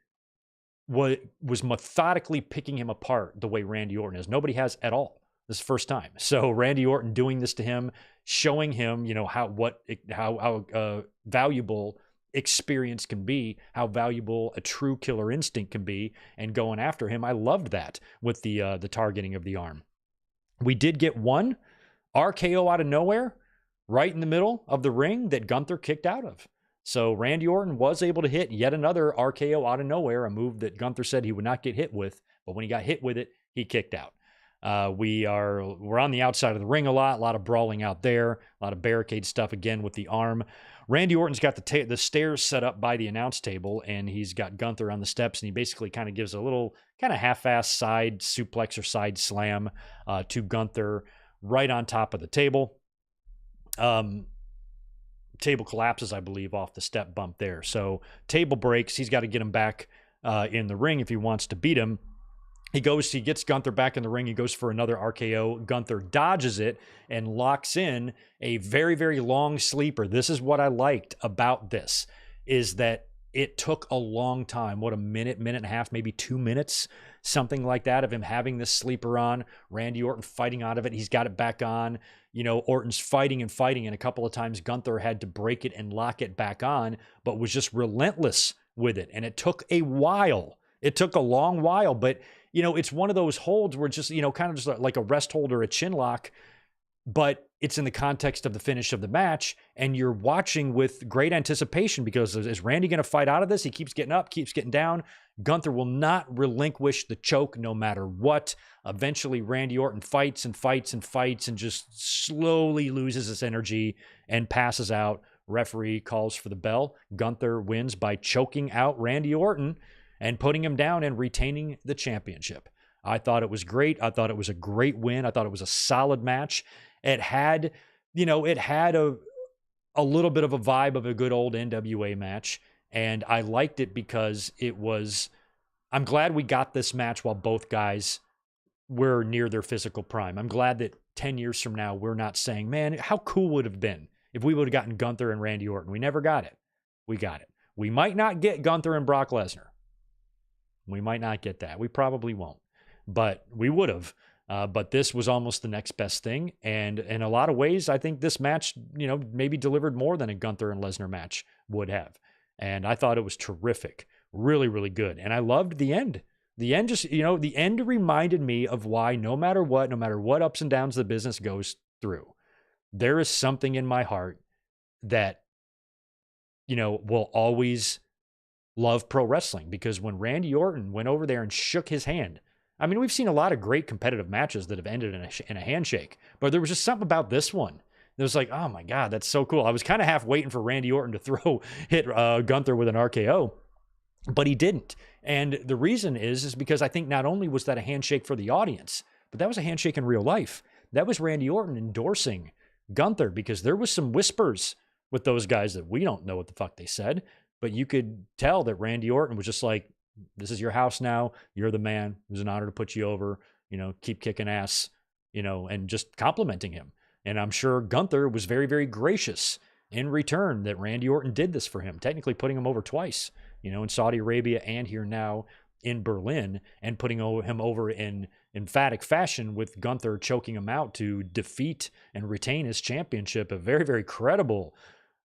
was methodically picking him apart the way Randy Orton is. Nobody has at all. This is the first time. So Randy Orton doing this to him, showing him, how valuable experience can be, how valuable a true killer instinct can be, and going after him. I loved that with the targeting of the arm. We did get one RKO out of nowhere, right in the middle of the ring, that Gunther kicked out of. So Randy Orton was able to hit yet another RKO out of nowhere, a move that Gunther said he would not get hit with, but when he got hit with it, he kicked out. We're on the outside of the ring a lot of brawling out there, a lot of barricade stuff again with the arm. Randy Orton's got the stairs set up by the announce table, and he's got Gunther on the steps, and he basically kind of gives a little kind of half-ass side suplex or side slam to Gunther right on top of the table. Table collapses, I believe, off the step bump there. So table breaks. He's got to get him back in the ring if he wants to beat him. He gets Gunther back in the ring. He goes for another RKO. Gunther dodges it and locks in a very, very long sleeper. This is what I liked about this, is that it took a long time. What, a minute and a half, maybe 2 minutes, something like that, of him having this sleeper on. Randy Orton fighting out of it. He's got it back on. Orton's fighting, and a couple of times Gunther had to break it and lock it back on, but was just relentless with it. And it took a while. It took a long while, but it's one of those holds where it's just, kind of just like a rest hold or a chin lock, but it's in the context of the finish of the match, and you're watching with great anticipation, because is Randy going to fight out of this? He keeps getting up, keeps getting down. Gunther will not relinquish the choke no matter what. Eventually, Randy Orton fights and just slowly loses his energy and passes out. Referee calls for the bell. Gunther wins by choking out Randy Orton and putting him down and retaining the championship. I thought it was great. I thought it was a great win. I thought it was a solid match. It had, a little bit of a vibe of a good old NWA match, and I liked it because I'm glad we got this match while both guys were near their physical prime. I'm glad that 10 years from now, we're not saying, man, how cool would it have been if we would have gotten Gunther and Randy Orton. We never got it. We got it. We might not get Gunther and Brock Lesnar. We might not get that. We probably won't, but we would have. But this was almost the next best thing. And in a lot of ways, I think this match, maybe delivered more than a Gunther and Lesnar match would have. And I thought it was terrific. Really, really good. And I loved the end. The end just, the end reminded me of why no matter what ups and downs the business goes through, there is something in my heart that, will always love pro wrestling. Because when Randy Orton went over there and shook his hand, I mean, we've seen a lot of great competitive matches that have ended in a handshake, but there was just something about this one. It was like, oh my God, that's so cool. I was kind of half waiting for Randy Orton to hit Gunther with an RKO, but he didn't. And the reason is because I think not only was that a handshake for the audience, but that was a handshake in real life. That was Randy Orton endorsing Gunther, because there was some whispers with those guys that we don't know what the fuck they said, but you could tell that Randy Orton was just like, this is your house now. You're the man. It was an honor to put you over, keep kicking ass, and just complimenting him. And I'm sure Gunther was very, very gracious in return that Randy Orton did this for him, technically putting him over twice, in Saudi Arabia and here now in Berlin, and putting him over in emphatic fashion with Gunther choking him out to defeat and retain his championship. A very, very credible,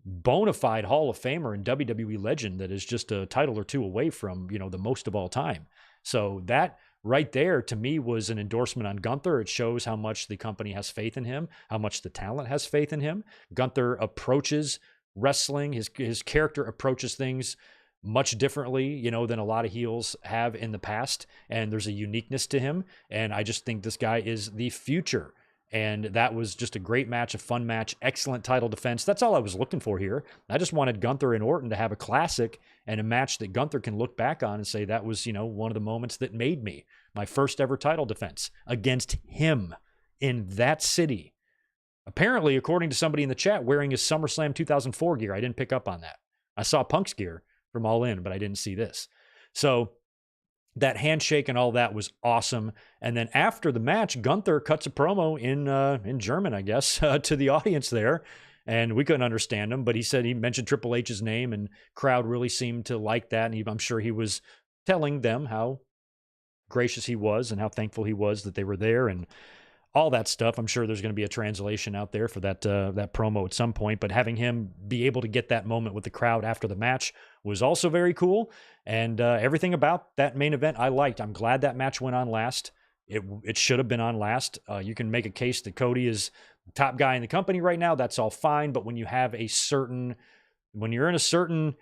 bona fide Hall of Famer and WWE legend that is just a title or two away from, the most of all time. So that right there to me was an endorsement on Gunther. It shows how much the company has faith in him, how much the talent has faith in him. Gunther approaches wrestling, his character approaches things much differently, than a lot of heels have in the past. And there's a uniqueness to him. And I just think this guy is the future. And that was just a great match, a fun match, excellent title defense. That's all I was looking for here. I just wanted Gunther and Orton to have a classic and a match that Gunther can look back on and say that was, one of the moments that made me. My first ever title defense against him in that city. Apparently, according to somebody in the chat, wearing his SummerSlam 2004 gear. I didn't pick up on that. I saw Punk's gear from All In, but I didn't see this. So that handshake and all that was awesome. And then after the match, Gunther cuts a promo in German, I guess, to the audience there. And we couldn't understand him, but he mentioned Triple H's name, and crowd really seemed to like that. And I'm sure he was telling them how gracious he was and how thankful he was that they were there and all that stuff. I'm sure there's going to be a translation out there for that promo at some point, but having him be able to get that moment with the crowd after the match was also very cool. And everything about that main event I liked. I'm glad that match went on last. It should have been on last. You can make a case that Cody is the top guy in the company right now. That's all fine. But when you have when you're in a certain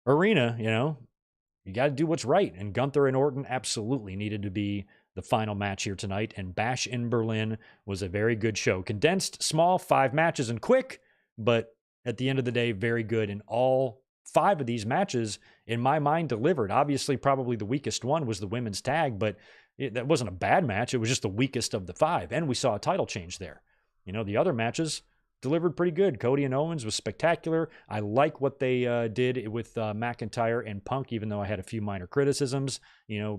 arena, you got to do what's right. And Gunther and Orton absolutely needed to be the final match here tonight. And Bash in Berlin was a very good show. Condensed, small, 5 matches and quick, but at the end of the day, very good. And all 5 of these matches, in my mind, delivered. Obviously, probably the weakest one was the women's tag, but that wasn't a bad match. It was just the weakest of the 5. And we saw a title change there. The other matches delivered pretty good. Cody and Owens was spectacular. I like what they did with McIntyre and Punk, even though I had a few minor criticisms.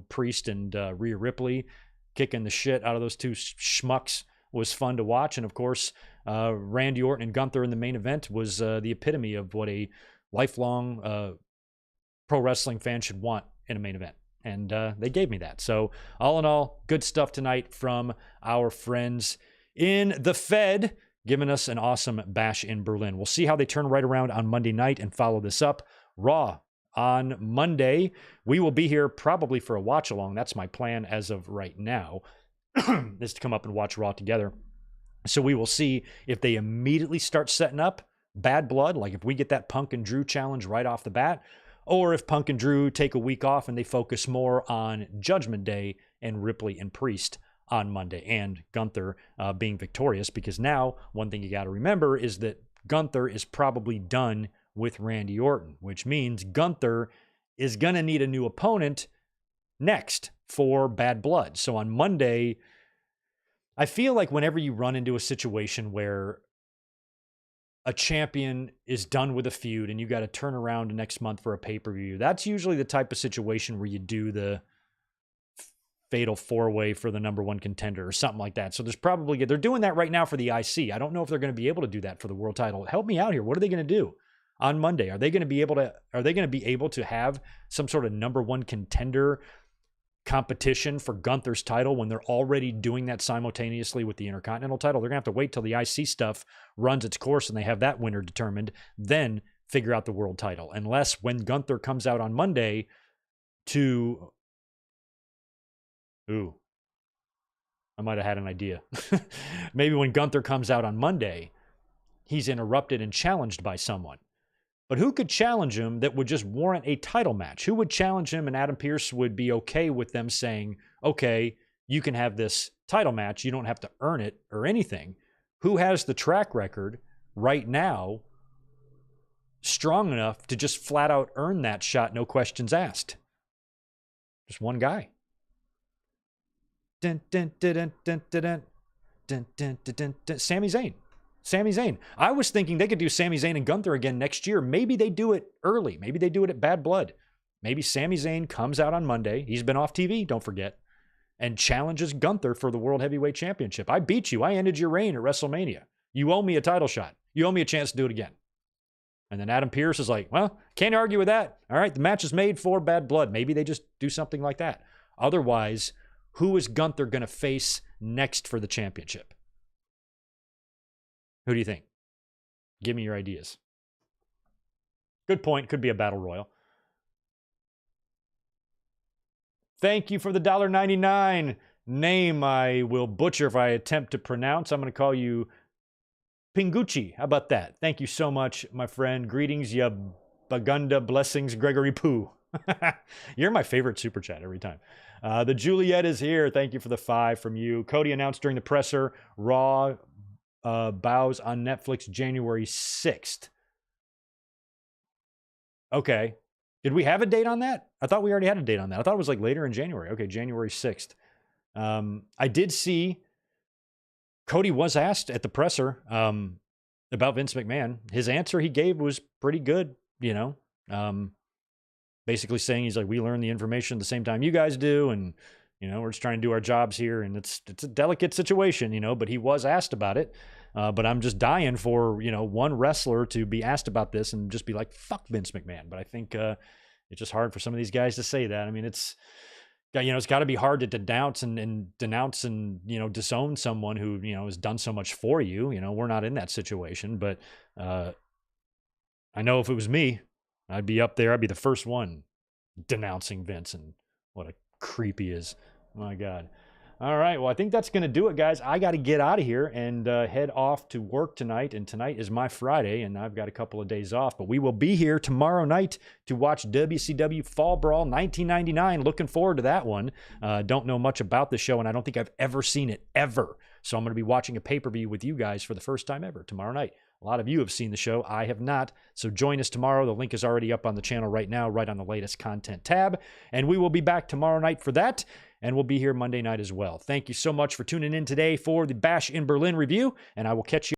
Priest and Rhea Ripley kicking the shit out of those 2 schmucks was fun to watch. And of course, Randy Orton and Gunther in the main event was the epitome of what a lifelong pro wrestling fan should want in a main event. And they gave me that. So all in all, good stuff tonight from our friends in the Fed, giving us an awesome Bash in Berlin. We'll see how they turn right around on Monday night and follow this up. Raw on Monday. We will be here probably for a watch along. That's my plan as of right now, is to come up and watch Raw together. So we will see if they immediately start setting up Bad Blood, like if we get that Punk and Drew challenge right off the bat, or if Punk and Drew take a week off and they focus more on Judgment Day and Ripley and Priest on Monday, and Gunther being victorious. Because now, one thing you got to remember is that Gunther is probably done with Randy Orton, which means Gunther is going to need a new opponent next for Bad Blood. So on Monday, I feel like whenever you run into a situation where a champion is done with a feud and you got to turn around next month for a pay-per-view, that's usually the type of situation where you do the fatal 4-way for the number 1 contender or something like that. So they're doing that right now for the IC. I don't know if they're going to be able to do that for the world title. Help me out here. What are they going to do on Monday? Are they going to be able to have some sort of number 1 contender competition for Gunther's title when they're already doing that simultaneously with the Intercontinental title? They're going to have to wait till the IC stuff runs its course and they have that winner determined, then figure out the world title. Unless when Gunther comes out on Monday I might have had an idea. Maybe when Gunther comes out on Monday, he's interrupted and challenged by someone. But who could challenge him that would just warrant a title match? Who would challenge him and Adam Pearce would be okay with them saying, okay, you can have this title match. You don't have to earn it or anything. Who has the track record right now strong enough to just flat out earn that shot, no questions asked? Just one guy. Sami Zayn. Sami Zayn. I was thinking they could do Sami Zayn and Gunther again next year. Maybe they do it early. Maybe they do it at Bad Blood. Maybe Sami Zayn comes out on Monday. He's been off TV, don't forget, and challenges Gunther for the World Heavyweight Championship. I beat you. I ended your reign at WrestleMania. You owe me a title shot. You owe me a chance to do it again. And then Adam Pearce is like, well, can't argue with that. All right, the match is made for Bad Blood. Maybe they just do something like that. Otherwise, who is Gunther going to face next for the championship? Who do you think? Give me your ideas. Good point. Could be a battle royal. Thank you for the $1.99 name I will butcher if I attempt to pronounce. I'm going to call you Pingucci. How about that? Thank you so much, my friend. Greetings, ya Bagunda. Blessings, Gregory Pooh. You're my favorite super chat every time. The Juliet is here. Thank you for the 5 from you. Cody announced during the presser, Raw bows on Netflix January 6th. Okay. Did we have a date on that? I thought we already had a date on that. I thought it was like later in January. Okay, January 6th. I did see Cody was asked at the presser about Vince McMahon. His answer he gave was pretty good, you know. Basically saying he's like, we learn the information at the same time you guys do, and you know, we're just trying to do our jobs here, and it's a delicate situation, you know. But he was asked about it. But I'm just dying for, you know, one wrestler to be asked about this and just be like, fuck Vince McMahon. But I think it's just hard for some of these guys to say that. I mean, it's got to be hard to denounce and you know, disown someone who, you know, has done so much for you. You know, we're not in that situation, but I know if it was me, I'd be up there. I'd be the first one denouncing Vince and what a creep he is. My God. All right. Well, I think that's going to do it, guys. I got to get out of here and head off to work tonight. And tonight is my Friday, and I've got a couple of days off. But we will be here tomorrow night to watch WCW Fall Brawl 1999. Looking forward to that one. Don't know much about the show, and I don't think I've ever seen it, ever. So I'm going to be watching a pay-per-view with you guys for the first time ever tomorrow night. A lot of you have seen the show. I have not. So join us tomorrow. The link is already up on the channel right now, right on the latest content tab. And we will be back tomorrow night for that. And we'll be here Monday night as well. Thank you so much for tuning in today for the Bash in Berlin review. And I will catch you